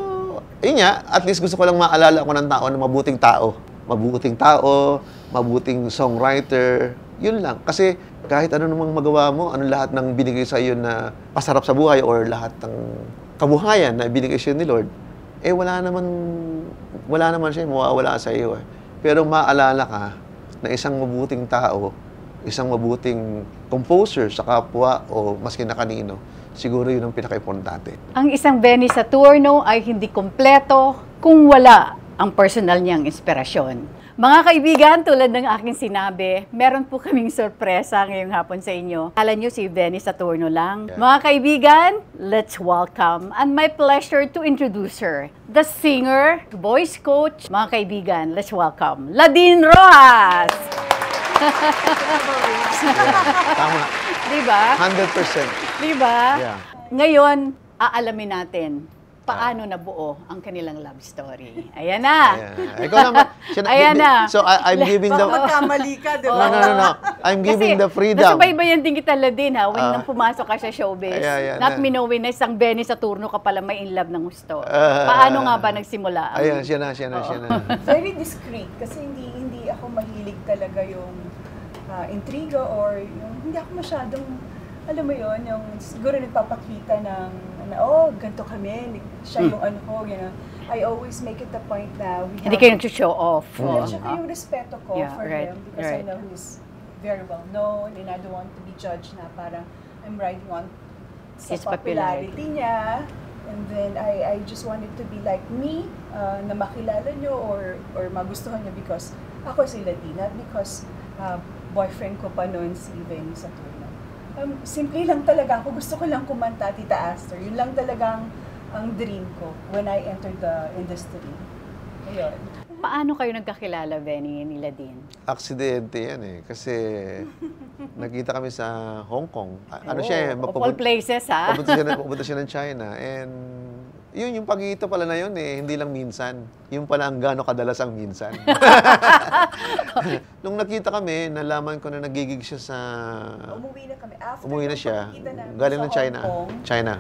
yun nga, at least gusto ko lang maalala ako ng tao na mabuting tao. Mabuting tao, mabuting songwriter, yun lang. Kasi kahit ano namang magawa mo, ano lahat ng binigay sa iyo na pasarap sa buhay or lahat ng kabuhayan na binigay siya ni Lord, wala naman siya, mawawala sa iyo eh. Pero maalala ka na isang mabuting tao, isang mabuting composer sa kapwa o maski na kanino, siguro yun ang pinaka-importante. Ang isang Benny sa tour, no, ay hindi kompleto kung wala ang personal niyang inspirasyon. Mga kaibigan, tulad ng aking sinabi, meron po kaming sorpresa ngayong hapon sa inyo. Kala nyo si Benny Saturno lang. Yeah. Mga kaibigan, let's welcome, and my pleasure to introduce her, the singer, voice coach. Mga kaibigan, let's welcome, Ladine Rojas! Tama. Diba? 100%. Diba? Yeah. Ngayon, aalamin natin paano nabuo ang kanilang love story. Ayan na. Ikaw naman. Ayan na. So, I'm giving the... Baka magkamali ka, di ba? No. I'm giving the freedom. Nasubaybayan din kita, Ladine, ha? When nang pumasok ka sa showbiz. Not me knowing na isang Benny Saturno ka pala may in love ng gusto. Paano nga ba nagsimula? Ayan, siya na. Very discreet kasi hindi ako mahilig talaga yung intriga or yung hindi ako masyadong, alam mo yun, yung siguro nagpapakita ng ganito kami, siya yung ano ko, you know. I always make it the point na we have... Hindi kayo nag-show off. At saka yung respeto ko for him because I right. know he's very well known and I don't want to be judged na parang I'm riding on sa His popularity niya. And then I just wanted to be like me, na makilala nyo or magustuhan nyo because ako si Ladina, because boyfriend ko pa noon si Benny Saturno. Simple lang talaga ako. Gusto ko lang kumanta, Tita Aster. Yun lang talagang ang dream ko when I entered the industry. Ayun. Paano kayo nagkakilala, Benny, ni Ladine? Aksidente yan eh. Kasi nagkita kami sa Hong Kong. Ano siya eh. Of all places, ha? Pupunta siya ng China. And yun, yung pagkikita pala na yun eh, hindi lang minsan. Yung pala ang gano'ng kadalas ang minsan. Nung nakita kami, nalaman ko na nagigig siya sa... Umuwi na kami. After Umuwi na siya. pagkikita namin Galing sa ng China. Hong Kong, China.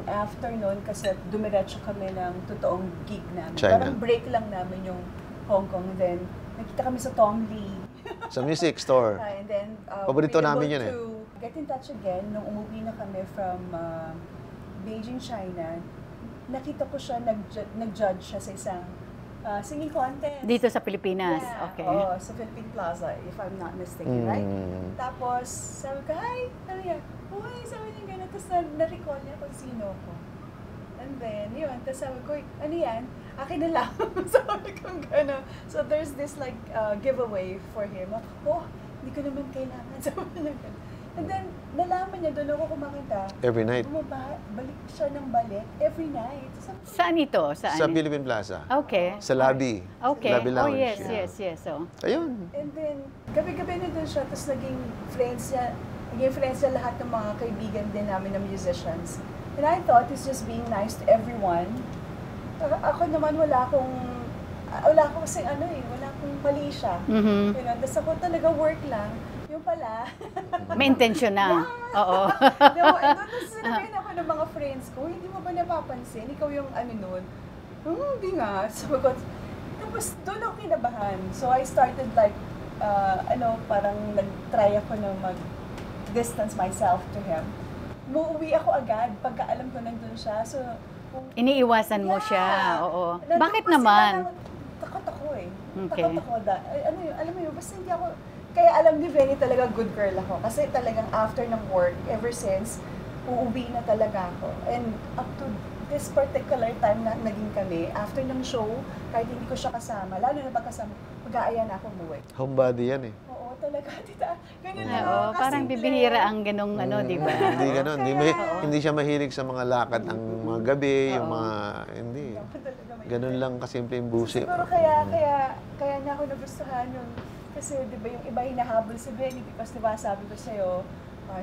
After nun, kasi dumiretso kami ng totoong gig namin. China. Parang break lang namin yung Hong Kong. Then, nakita kami sa Tom Lee. Sa music store. And then, Paborito we were namin able yun eh. to get in touch again nung umuwi na kami from Beijing, China. Nakita ko siya, nag-judge siya sa isang singing contest. Dito sa Pilipinas. Yeah, Okay. oo, sa Philippine Plaza, if I'm not mistaken, right? Tapos, sabi ko, hi, ano yan? Uy, sabi niya gano'n. Tapos na-recall niya kung sino ko. And then, yun. Tapos sabi ko, ano yan? Akin na lang. Sabi ko gano'n. So, there's this like giveaway for him. Oh, hindi ko naman kailangan. Sabi niya gano'n. And then, nalaman niya, doon ako kumakanta. Every night. Balik siya ng balik every night. Saan ito? Saan? Sa Philippine Plaza. Okay. Sa lobby. Okay. Lobby Oh, lounge. yes, yeah. yes. So, Ayun. And then, gabi-gabi na doon siya, tapos naging friends niya lahat ng mga kaibigan din namin na musicians. And I thought he's just being nice to everyone. Ako naman wala akong kasing wala akong mali siya. mhm. Tapos ako talaga work lang. Yung pala. May intention na. Oo. Doon sinabihin ako ng mga friends ko, hindi mo ba napapansin? Ikaw yung nun. Hindi nga. Sabi ko, tapos doon ako kinabahan. So I started like, parang nag-try ako na mag-distance myself to him. Muuwi ako agad pagka alam ko nandun siya. So, Iniiwasan mo siya. Oo. Nandun Bakit pa sila naman? Takot ako eh. Okay. Takot ako. Alam mo yun, basta hindi ako, kaya alam ni Benny talaga good girl ako. Kasi talagang after ng work, ever since, uuwi na talaga ako. And up to this particular time na naging kami, after ng show, kahit hindi ko siya kasama, lalo na pagkasama, mag-aaya na ako umuwi. Homebody yan eh. Oo, talaga, tita. Ganyan na. Oo, parang bibihira ang ganong di ba? Hindi ganun. Hindi siya mahilig sa mga lakad ang mga gabi, yung mga, hindi. Ganun lang kasimple yung busi. Siguro kaya niya ako nagustuhan yun. Kasi di ba yung iba hinahabol si Benny because di ba sabi ko sa'yo,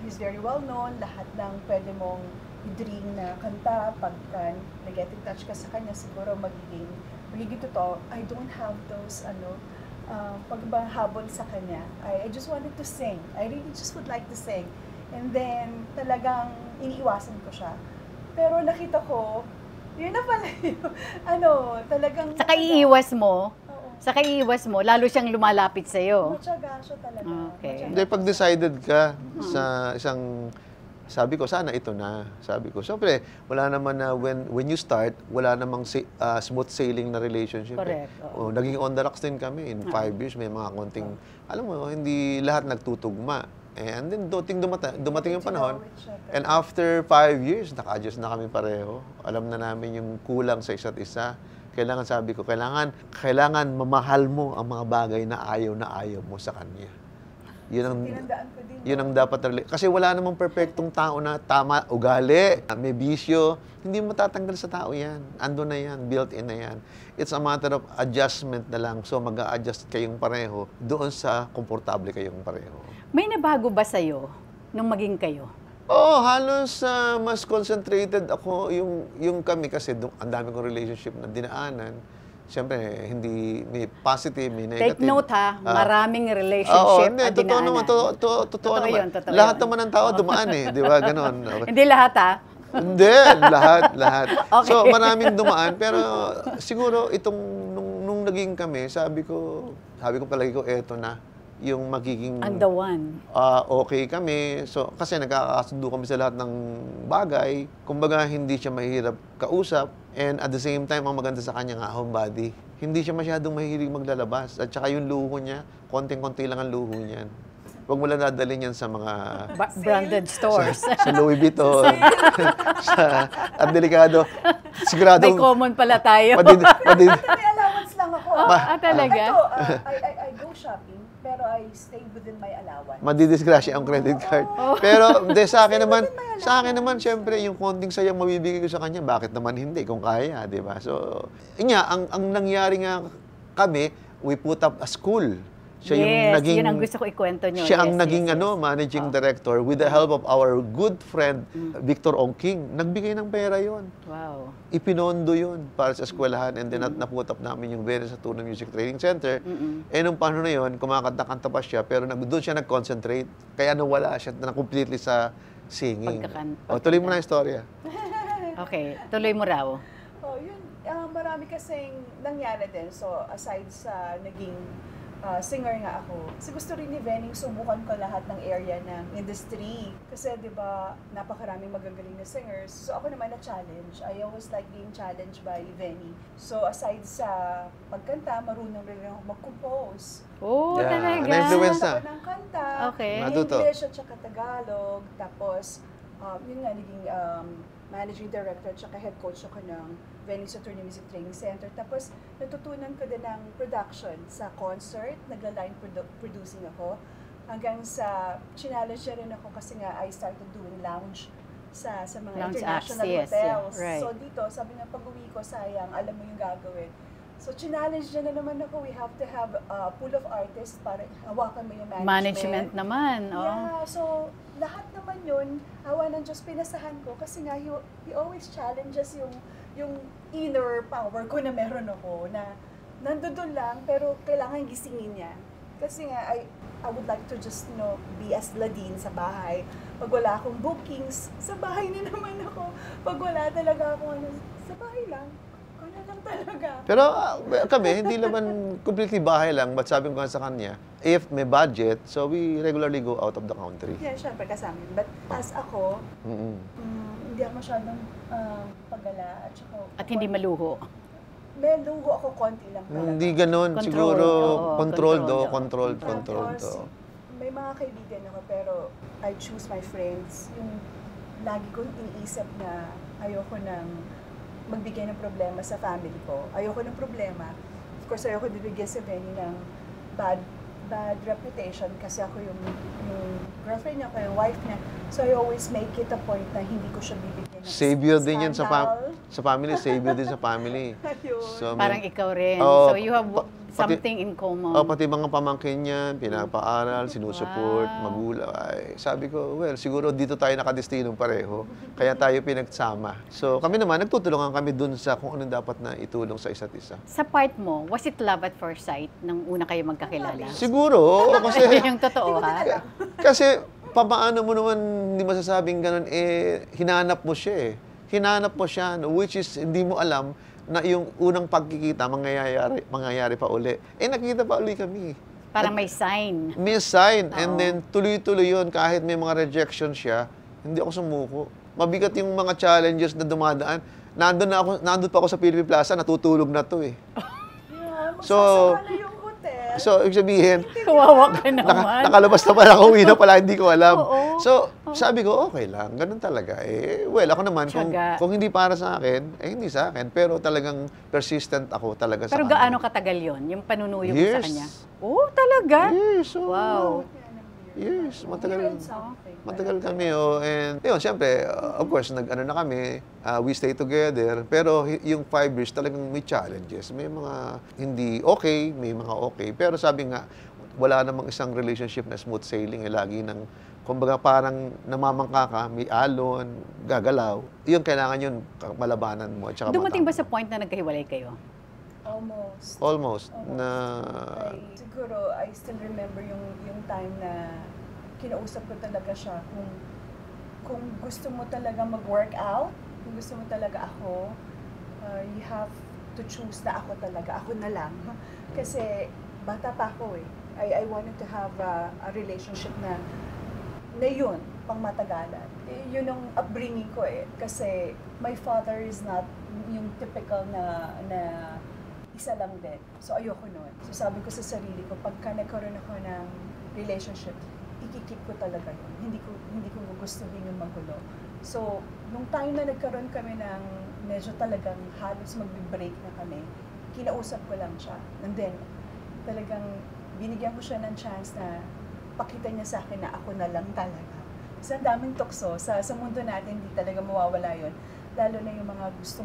he's very well known, lahat ng pwede mong i-dream na kanta, pagka nag-get in touch ka sa kanya, siguro magiging totoo. I don't have those, pagbahabol sa kanya. I just wanted to sing. I really just would like to sing. And then, talagang iniiwasan ko siya. Pero nakita ko, yun na pala yun. Talagang... Saka iiwas mo, lalo siyang lumalapit sa'yo. Matyaga siya talaga. Okay. Hindi, pag decided ka sa isang, sabi ko, sana ito na. Sabi ko, siyempre, wala naman na when you start, wala namang smooth sailing na relationship. Correct, oo. Naging on the rocks din kami. In 5 years, may mga konting, alam mo, hindi lahat nagtutugma. And then, dumating yung panahon. And after 5 years, naka-adjust na kami pareho. Alam na namin yung kulang sa isa't isa. Sabi ko, kailangan mamahal mo ang mga bagay na ayaw mo sa kanya. Tinandaan ko din. Yun ang dapat. Kasi wala namang perfectong tao na tama, ugali, may bisyo. Hindi matatanggal sa tao yan. Ando na yan, built-in na yan. It's a matter of adjustment na lang. So mag-a-adjust kayong pareho doon sa komportable kayong pareho. May nabago ba sa'yo nung maging kayo? Halos mas concentrated ako yung kami kasi ang dami kong relationship na dinaanan. Siyempre, hindi may positive, may negative. Take note maraming relationship na dinaanan. totoo naman. Totoo naman. Lahat naman ng tao dumaan di ba? Ganon. Hindi lahat Hindi, lahat. Okay. So, maraming dumaan. Pero siguro, nung naging kami, sabi ko palagi ko, eto na. Yung magiging... And the one. Okay kami. So, kasi nagkakasundo kami sa lahat ng bagay. Kumbaga, hindi siya mahirap kausap. And at the same time, ang maganda sa kanya nga, homebody. Hindi siya masyadong mahilig maglalabas. At saka yung luho niya, konting-konti lang ang luho niyan. Huwag mo lang dadalhin yan sa mga... branded stores. sa Louis Vuitton. At delikado. Siguradong... May common pala tayo. May allowance lang ako. Talaga? Ito, I go shopping, pero I stay within my allowance. Madidisgrasya ang credit card. Pero sa akin naman, syempre, yung konting sayang mabibigay ko sa kanya, bakit naman hindi kung kaya, di ba? So, ang nangyari nga kami, we put up a school. Siya yun ang gusto ko ikwento nyo. Siya ang naging managing director with the help of our good friend, Victor Ongking. Nagbigay ng pera yon. Wow. Ipinondo yun para sa eskwelahan and then naput up namin yung Venice Saturno Music Training Center. Nung panahon na yun, kumakanta-kanta pa siya, pero doon siya nag-concentrate. Kaya nawala siya na completely sa singing. Tuloy mo na yung storya. Okay, tuloy mo raw. Yun, marami kasing nangyari din. So, aside sa naging singer nga ako. Kasi gusto rin ni Venny subukan ko lahat ng area ng industry. Kasi di ba, napakaraming magagaling na singers. So ako naman na-challenge. I always like being challenged by Venny. So aside sa pagkanta, marunong rin ako mag-compose. Oh, Yeah. talaga? Na-influence Ako ng kanta, Okay. Natuto. English at saka Tagalog. Tapos, yun nga, naging managing director at saka head coach ako ng Venice Saturnia Music Training Center. Tapos, natutunan ko din ng production sa concert. Nagla-line producing ako. Hanggang sa, challenge rin ako kasi nga, I started doing lounge sa mga Lounge international acts, yes, hotels. yeah, right. So, dito, sabi nga, pag-uwi ko, sayang, alam mo yung gagawin. So, challenge na naman ako. We have to have a pool of artists para hawakan mo yung Management naman. Oh. Yeah, so lahat naman yun, awa ng Diyos, pinasahan ko kasi nga he always challenges yung inner power ko na meron ako na nandoon lang pero kailangan gisingin niya. Kasi nga I would like to just be as Ladine sa bahay. Pag wala akong bookings, sa bahay na naman ako. Pag wala talaga ako sa bahay lang. Ano lang talaga. Pero kami, hindi naman completely bahay lang. But sabi ko nga sa kanya, if may budget, so we regularly go out of the country. Yeah, syempre kasama yun. But as ako, Mm-mm. hindi ako masyadong pagala at saka... At hindi maluho. May luho ako konti lang talaga. Hindi ganun. Controlled, Siguro, oo, controlled. controlled. Controlled. Tapos, may mga kaibigan ako pero I choose my friends. Yung lagi kong iniisip na ayoko nang magbigay ng problema sa family ko. Ayoko ng problema. Of course, ayoko bibigyan si Benny ng bad reputation kasi ako yung girlfriend niya, ako yung wife niya. So I always make it a point na hindi ko siya bibigyan ng Savior din yan sa scandal. family. Savior din sa family. Ayun. So, Parang ikaw rin. Oo, So you have pati- something in common. pati mga pamangkin niya, pinapaaral, sinusupport, Wow. magulang. Ay, sabi ko, well, siguro dito tayo nakadestinong pareho. Kaya tayo pinagsama. So kami naman, nagtutulungan kami dun sa kung anong dapat na itulong sa isa't isa. Sa part mo, was it love at first sight nang una kayo magkakilala? Siguro, kasi... Yung totoo, ha? Kasi, papaano mo naman hindi masasabing ganun, hinanap mo siya eh. Hinanap mo siya, no, which is hindi mo alam na yung unang pagkikita, mangyayari pa uli. Nakikita pa uli kami. Parang may sign. May sign. Oo. And then, tuloy-tuloy yun. Kahit may mga rejection siya, hindi ako sumuko. Mabigat yung mga challenges na dumadaan. Nandun pa ako sa Philippine Plaza, natutulog na to eh. Yeah, So, magsasaka na yung hotel. So, ibig sabihin, Kawawa ka naman. nakalabas na pala, uwi na pala, hindi ko alam. Oo. So, sabi ko, okay lang, ganun talaga. Well, ako naman, Tiyaga. kung hindi para sa akin, hindi sa akin. Pero talagang persistent ako talaga sa Pero kanya. gaano katagal yon yung panunuyo mo sa Years. kanya? Oh, talaga? Yes, so, Wow. Yes, Year and something. matagal kami, and yun, siyempre, of course, nag-ano na kami, we stay together, pero yung 5 years talagang may challenges. May mga hindi okay, may mga okay. Pero sabi nga, wala namang isang relationship na smooth sailing, lagi nang, kumbaga parang namamangka ka, may alon, gagalaw. Yun, kailangan yun, malabanan mo. At saka Dumating ba matapos. sa point na nagkahiwalay kayo? Almost. Almost, na... Siguro, I still remember yung time na kinausap ko talaga siya kung gusto mo talaga mag-work out, kung gusto mo talaga ako, you have to choose na ako talaga, ako na lang. Kasi bata pa ako eh. I wanted to have a relationship na yun, pang matagalan. Yun ang upbringing ko eh. Kasi my father is not yung typical na isa lang din. So, ayoko nun. So, sabi ko sa sarili ko, pagka nagkaroon ako ng relationship, ikikip ko talaga yun. Hindi ko gugustuhin yung magulo. So, nung time na nagkaroon kami ng medyo talagang halos mag-break na kami, kinausap ko lang siya. And then, talagang binigyan ko siya ng chance na pakita niya sa akin na ako na lang talaga. Kasi ang daming tukso. Sa mundo natin, hindi talaga mawawala yun. Lalo na yung mga gusto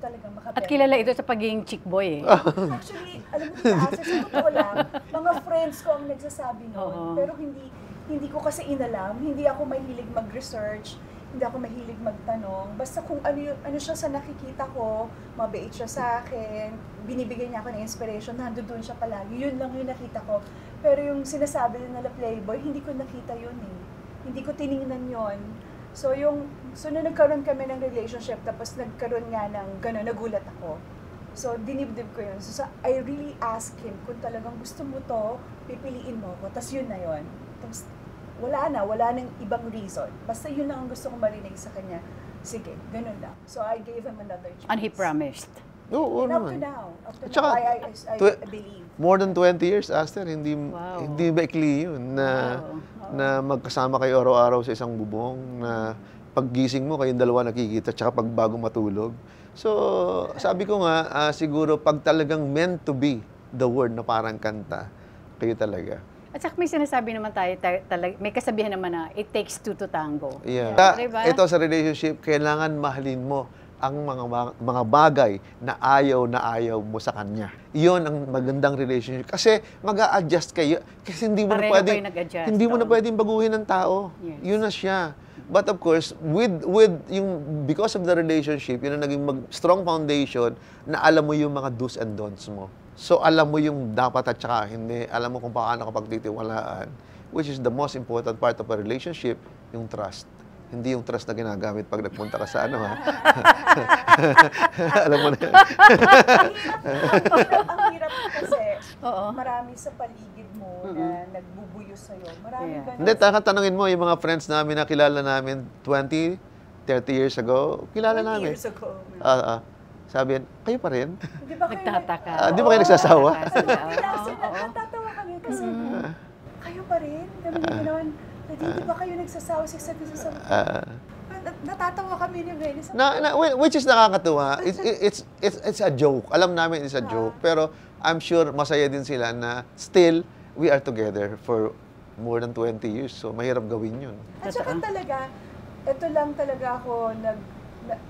talaga makapera. At kilala ito sa pagiging chick boy eh. Actually, alam mo sa totoo lang, mga friends ko ang nagsasabi noon. Oo. Pero hindi ko kasi inalam. Hindi ako mahilig mag-research. Hindi ako mahilig magtanong. Basta kung ano siya sa nakikita ko, mabait siya sa akin, binibigyan niya ako ng inspiration, nandoon siya palagi. Yun lang yung nakita ko. Pero yung sinasabi nila Playboy, hindi ko nakita yun eh. Hindi ko tiningnan yun. So nung nagkaroon kami ng relationship, tapos nagkaroon nga ng gano'n, nagulat ako. So, dinibdib ko yun. So, I really asked him, kung talagang gusto mo to, pipiliin mo ko. Tapos yun na yun. Tapos, wala nang ibang reason. Basta yun lang ang gusto kong marinig sa kanya. Sige, ganun lang. So, I gave him another chance. And he promised. Oo, And up to naman. now. Up to Tsaka, now, I believe. More than 20 years, Aster, hindi Wow. hindi baikli yun na Wow. na magkasama kayo araw-araw sa isang bubong, na paggising mo kayong dalawa nakikita, tsaka pag bago matulog. So, sabi ko nga, siguro pag talagang meant to be the word na parang kanta, kayo talaga. At saka may sinasabi naman tayo, may kasabihan naman na it takes two to tango. Yeah. Diba? Ito sa relationship, kailangan mahalin mo ang mga bagay na ayaw mo sa kanya. Iyon ang magandang relationship. Kasi mag-a-adjust kayo. Kasi hindi mo Pareho na pwedeng, kayo nag-adjust, hindi mo na oo. pwedeng baguhin ng tao. Yes. Yun na siya. But of course, because of the relationship, yun ang naging strong foundation na alam mo yung mga do's and don'ts mo. So alam mo yung dapat at saka hindi. Alam mo kung paano kapag titiwalaan. Which is the most important part of a relationship, yung trust. Hindi yung trust na ginagamit pag nagpunta ka sa ano, ha? Alam mo na yan. Ang hirap kasi, Oo. marami sa paligid mo na nagbubuyo sa'yo. Maraming Yeah. ganun. Hindi, tanungin mo yung mga friends namin na kilala namin 20, 30 years ago. Kilala 20 namin. years ago. Sabi yan, kayo pa rin? Di ba kayo Nagtataka. Di ba kayo nagsasawa? Natatawa kami kasi kayo pa rin. Kami na gano'n. Di ba kayo nagsasawa sa isa't isa? Natatawa kami ni Benny. Which is nakakatuwa. It's a joke. Alam namin it's a joke. Pero I'm sure masaya din sila na still, we are together for more than 20 years. So, mahirap gawin yun. At saka talaga, ito lang talaga ako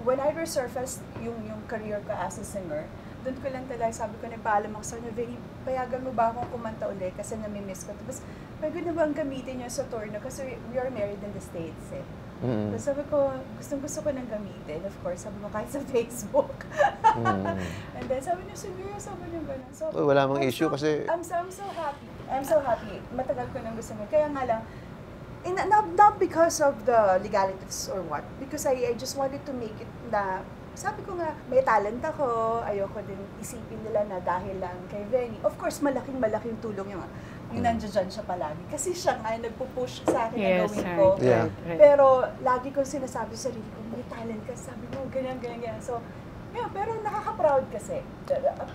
when I resurfaced yung career ko as a singer, doon ko lang talaga, sabi ko, nagpaalam ako sa kanya, Benny, payagan mo ba akong kumanta ulit kasi namimiss ko. Tapos, pwede na bang gamitin niya sa tour na? Kasi we are married in the States eh. Tapos sabi ko, gustong-gusto ko nang gamitin. Of course, sabi ko kahit sa Facebook. And then sabi niya, sige, sabi niya gano'n. So, Wala mang issue kasi... I'm so happy. I'm so happy. Matagal ko nang gusto mo. Kaya nga lang, not because of the legalities or what, because I just wanted to make it na, sabi ko nga, may talent ako, ayoko din isipin nila na dahil lang kay Benny. Of course, malaking tulong yung nandiyan siya palagi. Kasi siya nga nagpo-push sa akin na gawin ko. Yeah. Right. Pero lagi kong sinasabi sa sarili ko, may talent ka, sabi mo, ganyan. So, yeah, pero nakaka-proud kasi.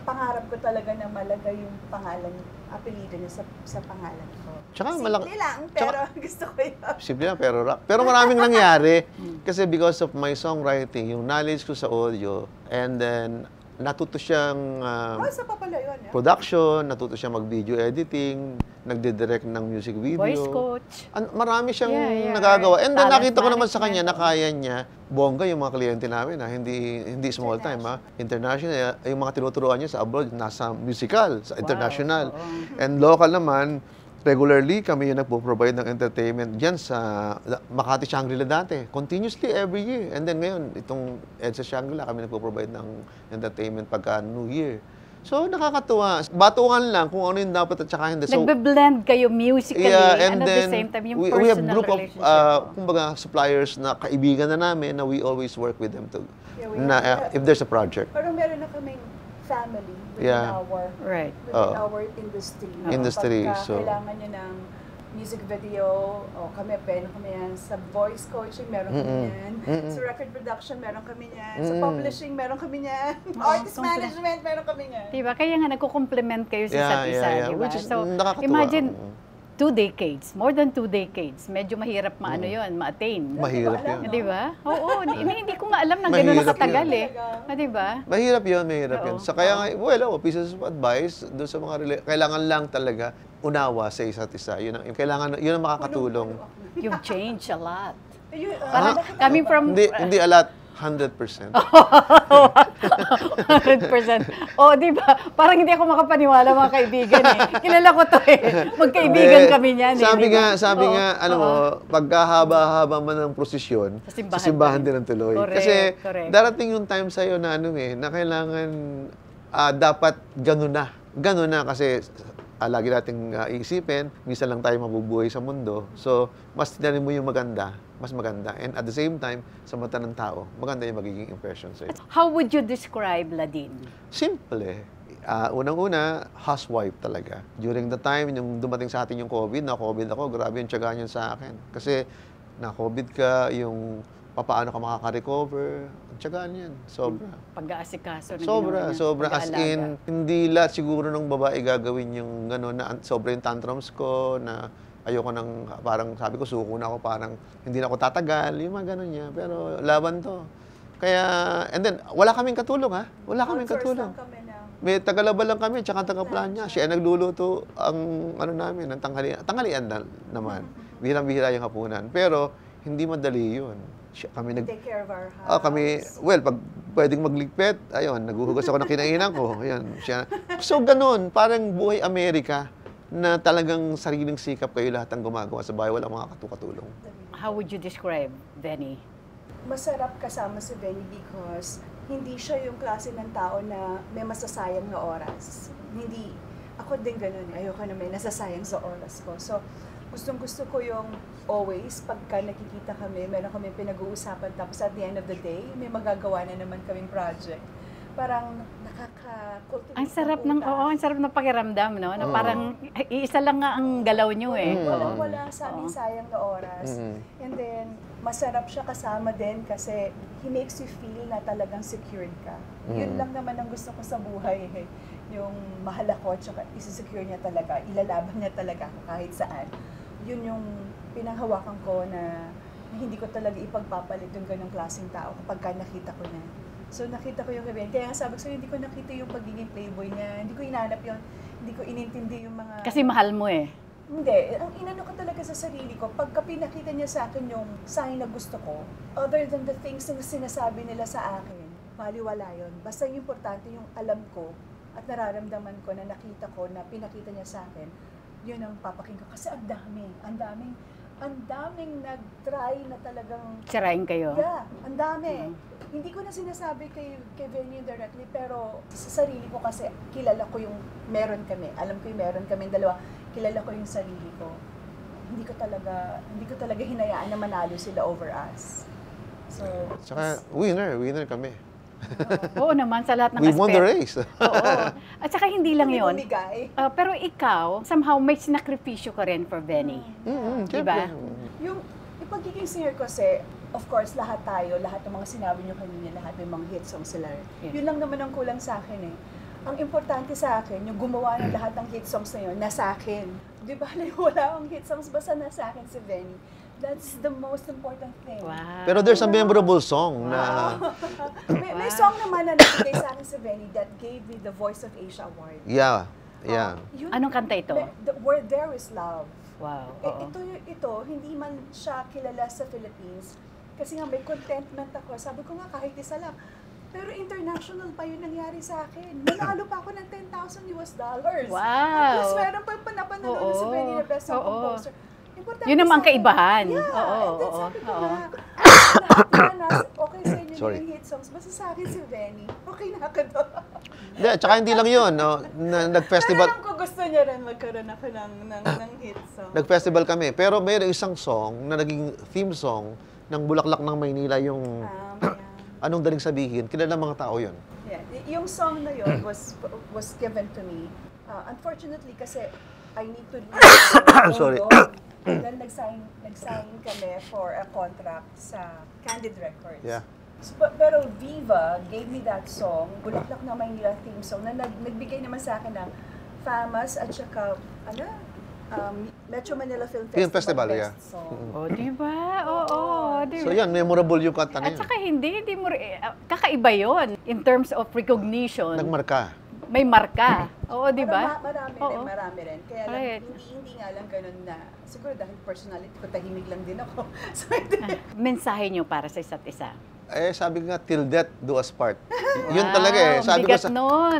Pangarap ko talaga na malagay yung pangalan, apelido niya sa pangalan ko. Tsaka Simple lang, pero gusto ko yun. Simple lang, pero rock. Pero maraming nangyari. Kasi because of my songwriting, yung knowledge ko sa audio, and then natuto siyang Sa papala yun, eh. production, natuto siyang mag-video editing, nagdidirect ng music video. Voice coach. Marami siyang Yeah, nagagawa. And then talent nakita ko naman sa kanya management. na kaya niya, bongga yung mga kliyente namin, hindi small time, ha. International, yung mga tinuturuan niya sa abroad, nasa musical, sa international. And local naman, regularly kami yung nagpo-provide ng entertainment diyan sa Makati Shangri-La dati. Continuously every year. And then ngayon, itong EDSA Shangri-La, kami nagpo-provide ng entertainment pagka New Year. So, nakakatuwa. Batukan lang kung ano yung dapat at saka hindi. So, Nagbe-blend kayo musically and at the same time yung we have personal group of, relationship. kumbaga, suppliers na kaibigan na namin na we always work with them to, Yeah, if there's a project. Parang meron na kaming family within Yeah. Right. our industry. Industry, Pagka so- kailangan nyo ng music video, o kami yan. Sa voice coaching, meron kami yan. Sa record production, meron kami yan. Sa publishing, meron kami yan. Artist management, meron kami yan. Diba? Kaya nga nagko-complement kayo sa isa't isa, diba? Which is So, nakakatuwa. imagine 2 decades, more than 2 decades, medyo mahirap ma-attain. Mahirap yun. Di ba? Oo, hindi ko nga alam na gano'n Mahirap nakatagal yun. eh. Di ba? Mahirap yun. Oo. So, kaya nga, pieces of advice doon sa mga kailangan lang talaga unawa sa isa't isa. Yun ang makakatulong. You've changed a lot. Ayun, Parang coming from... Hindi alat, 100%. 100%. Oh, di ba? Parang hindi ako makapaniwala mga kaibigan eh. Kilala ko to eh. Magkaibigan kami niyan eh. Sabi nga, pagkahaba-haba man ng prosesyon, Sa simbahan sa simbahan din ang tuloy. Correct, Kasi correct. darating yung time sa'yo na na kailangan dapat gano'n na. Gano'n na kasi lagi nating iisipin, minsan lang tayo mabubuhay sa mundo. So, mas tinanin mo yung maganda mas maganda. And at the same time, sa mata ng tao, maganda yung magiging impression sa'yo. How would you describe Ladine? Simple. Unang-una, housewife talaga. During the time, yung dumating sa atin yung COVID, na-COVID ako, grabe yung tiyaga niyan sa akin. Kasi na-COVID ka, yung paano ka makaka-recover, tiyagaan yan. Sobra. Pag-aasikaso na Sobra, ginawa niya, sobra. As pag-aalaga. in, hindi lahat siguro ng babae gagawin yung gano'n na sobra yung tantrums ko, na ayoko nang, parang sabi ko, suko na ako, parang hindi na ako tatagal, yung mga gano'n niya. Pero laban to. Kaya, and then, wala kaming katulong, ha? Wala kaming Outsource katulong. lang kami ng May tagalaba lang kami, tsaka taga-plan niya. Siya nagluluto ang ano namin, ang tanghalian naman. Bihirang-bihira yung hapunan. Pero, hindi madali yun. Kami take care of our house. pag pwedeng magligpit, ayun, naghuhugas ako ng kinainan ko. Ayun, siya. So, ganun, parang buhay Amerika na talagang sariling sikap kayo lahat ang gumagawa sa bahay, walang mga katulong. How would you describe Benny? Masarap kasama si Benny because hindi siya yung klase ng tao na may masasayang na oras. Hindi, ako din ganun. Ayoko na may nasasayang sa oras ko. So, gustong-gusto ko yung always, pagka nakikita kami, meron kami pinag-uusapan, tapos at the end of the day, may magagawa na naman kaming project. Parang nakaka-cultivate Ang sarap ng, ang sarap ng pakiramdam, no? Na parang iisa lang nga ang galaw nyo eh. Walang-wala sa aming sayang na oras. And then, masarap siya kasama din kasi he makes you feel na talagang secured ka. Yun lang naman ang gusto ko sa buhay eh. Yung mahal ako, tsaka isi-secure niya talaga, ilalaban niya talaga ako kahit saan. Yun yung pinanghawakan ko na hindi ko talaga ipagpapalit yung ganong klaseng tao kapag nakita ko na. So nakita ko yung event. Kaya sabi ko, hindi ko nakita yung pagiging playboy niya. Hindi ko inanap yun. Hindi ko inintindi yung mga... Kasi mahal mo eh. Hindi. Ang inano ko talaga sa sarili ko, pagka pinakita niya sa akin yung sign na gusto ko, other than the things na sinasabi nila sa akin, baliwala yun. Basta yung importante yung alam ko at nararamdaman ko na nakita ko na pinakita niya sa akin, yun ang papakinggan ko. Kasi ang daming nag-try na talagang... Sirain kayo. Yeah, ang dami. Hindi ko na sinasabi kay Benny directly, pero sa sarili ko kasi kilala ko yung meron kami. Alam ko yung meron kami dalawa. Kilala ko yung sarili ko. Hindi ko talaga hinayaan na manalo sila over us. So, Tsaka, winner kami. Oo naman, sa lahat ng We won the race. Oo. At saka hindi lang hindi yun. bumigay. Pero ikaw, somehow may sinakripisyo ka rin for Benny. Diba? Yung pagiging singer ko kasi, of course, lahat ng mga sinabi nyo kanina, lahat may mga hit songs sila. Yeah. Yun lang naman ang kulang sa akin eh. Ang importante sa akin, yung gumawa ng lahat ng hit songs na yun, nasa akin. Di ba, wala akong hit songs, basta nasa akin si Benny. That's the most important thing. Wow. Pero there's a memorable song na... May song naman na nabigay sa akin si Benny that gave me the Voice of Asia Award. Yeah. Anong kanta ito? Where There Is Love. Wow. Ito, hindi man siya kilala sa Philippines. Kasi nga may contentment ako. Sabi ko nga kahit isa lang. Pero international pa yun nangyari sa akin. Nanalo pa ako ng $10,000. Wow. At least meron pa napanood si Benny na Best Song Composer. Importante Yun naman sa akin. kaibahan. Yeah, Oo, and then oo, sabi ko oo. na, lahat na okay sa inyo Sorry. yung hit songs. Basta sa akin si Benny. Okay na ako doon. Tsaka hindi lang yun, no? Nag-festival. Pero alam ko gusto niya rin magkaroon ako ng hit song. Nag-festival kami. Pero mayroong isang song na naging theme song ng Bulaklak ng Maynila, yung anong daling sabihin. Kilala mga tao yun. Yeah. Yung song na yun was given to me. Unfortunately, kasi I need to leave. Sorry. Then nag-sign kami for a contract sa Candid Records. Yeah. So, pero Viva gave me that song, Bulaklak na Maynila theme song, na nagbigay naman sa akin ng FAMAS at saka, Metro Manila Film Festival yeah. Best Song. Diba? Oo, diba? So yan, memorable yung kanta na At yun. saka hindi mo, kakaiba yon in terms of recognition. Nagmarka. May marka. Oo, di ba? Marami rin. Kaya lang, hindi nga lang ganun na, siguro dahil personality ko, tahimik lang din ako. So, mensahe nyo para sa isa't isa. Sabi nga, till death do us part. Yun talaga eh.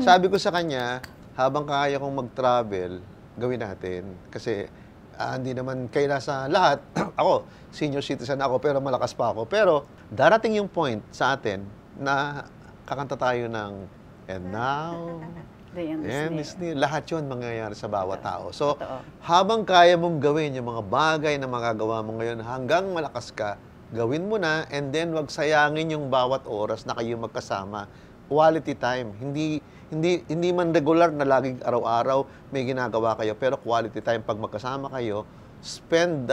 Sabi ko sa kanya, habang kaya kong mag-travel, gawin natin. Kasi hindi naman kayo nasa lahat. Ako, senior citizen ako, pero malakas pa ako. Pero darating yung point sa atin na kakanta tayo ng And now, The End is near. Lahat yun mangyayari sa bawat tao. So, habang kaya mong gawin yung mga bagay na magagawa mo ngayon, hanggang malakas ka, gawin mo na, and then wag sayangin yung bawat oras na kayo magkasama. Quality time. Hindi man regular na laging araw-araw may ginagawa kayo, pero quality time pag magkasama kayo, spend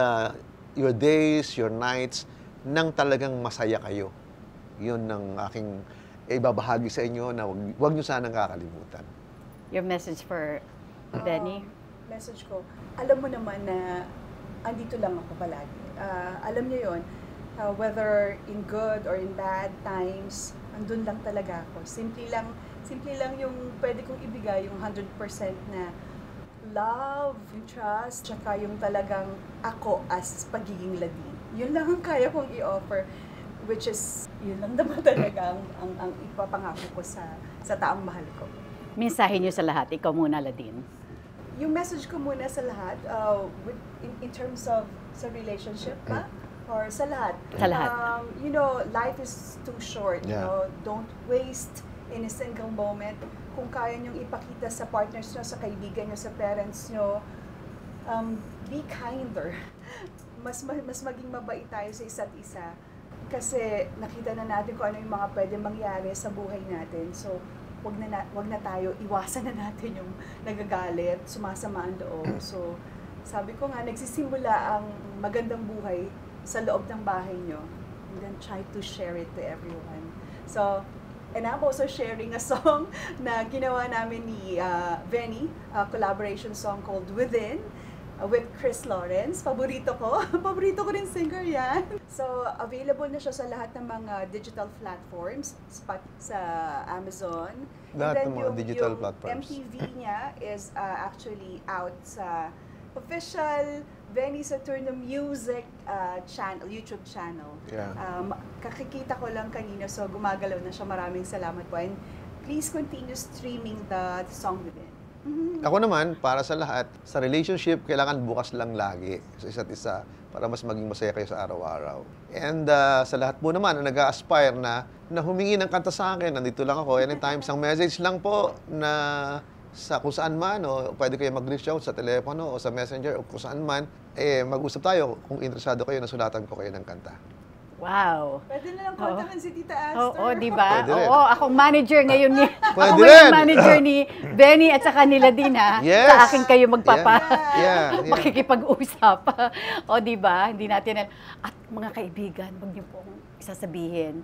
your days, your nights nang talagang masaya kayo. Yun ang aking ibabahagi sa inyo na wag niyo sanang kakalimutan. Your message for Benny? Message ko, alam mo naman na andito lang ako palagi. Alam niyo yon, whether in good or in bad times, andun lang talaga ako. Simple lang yung pwede kong ibigay, yung 100% na love, yung trust, tsaka yung talagang ako as pagiging Ladine. Yun lang ang kaya kong i-offer, which is, yun lang naman talaga ang ipapangako ko sa taong mahal ko. Mensahe niyo sa lahat. Ikaw muna, Ladine. Yung message ko muna sa lahat, in terms of sa relationship ba? Or sa lahat. Sa lahat. You know, life is too short. Yeah. You know, don't waste in a single moment. Kung kaya nyong ipakita sa partners nyo, sa kaibigan nyo, sa parents nyo, be kinder. Mas maging mabait tayo sa isa't isa. Kasi nakita na natin kung ano yung mga pwede mangyari sa buhay natin. So, wag na tayo, iwasan na natin yung nagagalit, sumasama ang loob. So, sabi ko nga, nagsisimula ang magandang buhay sa loob ng bahay nyo, and then try to share it to everyone. So, and I'm also sharing a song na ginawa namin ni Benny, a collaboration song called Within, with Chris Lawrence. Paborito ko. Paborito ko rin singer yan. So, available na siya sa lahat ng mga digital platforms, sa Amazon. Lahat And then ng mga digital platforms. MTV niya is actually out sa official Benny Saturno Music channel, YouTube channel. Yeah. Kakikita ko lang kanina, so gumagalaw na siya. Maraming salamat po. And please continue streaming the song Within. Ako naman, para sa lahat, sa relationship, kailangan bukas lang lagi sa isa't isa para mas maging masaya kayo sa araw-araw. And sa lahat po naman na nag-aspire na humingi ng kanta sa akin, nandito lang ako. Anytime, isang message lang po na sa kung saan man, o pwede kayo mag-reach out sa telepono o sa messenger o kung saan man, mag-usap tayo kung interesado kayo na sulatan ko kayo ng kanta. Wow. Pwede na lang kontakin si Tita Aster. Oo, di ba? Pwede rin. Oo, akong manager ngayon ni Pwede ako ngayon rin. manager ni Benny at saka ni Ladina. Yes. Sa akin kayo Yeah. makikipag-usap. O di ba? Hindi natin at mga kaibigan, wag niyo pong sasabihin.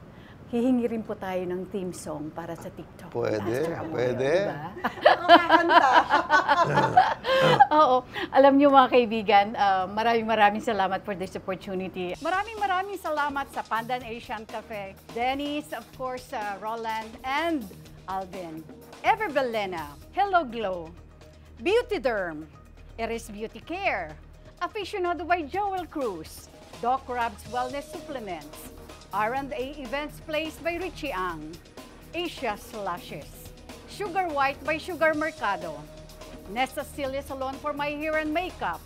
Hihingi rin po tayo ng theme song para sa TikTok. Pwede, Aster Amoyo, pwede. Diba? Ako kakanta. Oo. Alam niyo mga kaibigan, maraming salamat for this opportunity. Maraming salamat sa Pandan Asian Cafe, Dennis, of course, Roland, and Alvin. Ever Belena, Hello Glow, Beauty Derm, Eris Beauty Care, Aficionado by Joel Cruz, Doc Rob's Wellness Supplements, R&A Events Placed by Richie Ang, Asia Slashes, Sugar White by Sugar Mercado, Nessa Celia Salon for my hair and makeup,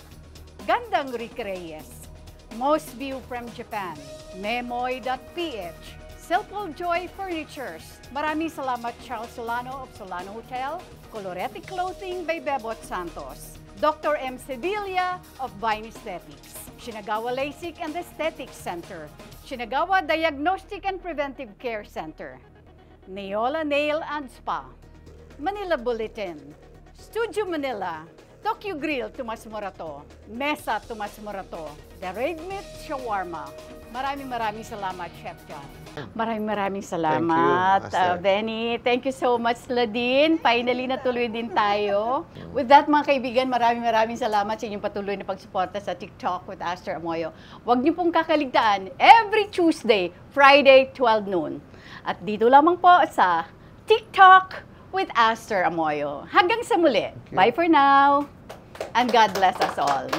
Gandang Rick Reyes, Most View from Japan, Memoy.ph, Silpol Joy Furnitures. Maraming salamat Charles Solano of Solano Hotel, Colorete Clothing by Bebot Santos, Dr. M. Sevilla of Vine Aesthetics, Shinagawa LASIK and Aesthetics Center, Shinagawa Diagnostic and Preventive Care Center, Neola Nail and Spa, Manila Bulletin, Studio Manila, Tokyo Grill Tomas Morato, Mesa Tomas Morato, The Red Meat Shawarma. Maraming salamat, Chef John. Maraming salamat, Thank you, Master. Benny. Thank you so much, Ladine. Finally, natuloy din tayo. With that, mga kaibigan, maraming salamat sa inyong patuloy na pagsuporta sa TikTok with Aster Amoyo. Huwag niyo pong kakaligtaan, every Tuesday, Friday, 12 noon. At dito lamang po sa TikTok with Aster Amoyo. Hanggang sa muli. Bye for now. And God bless us all.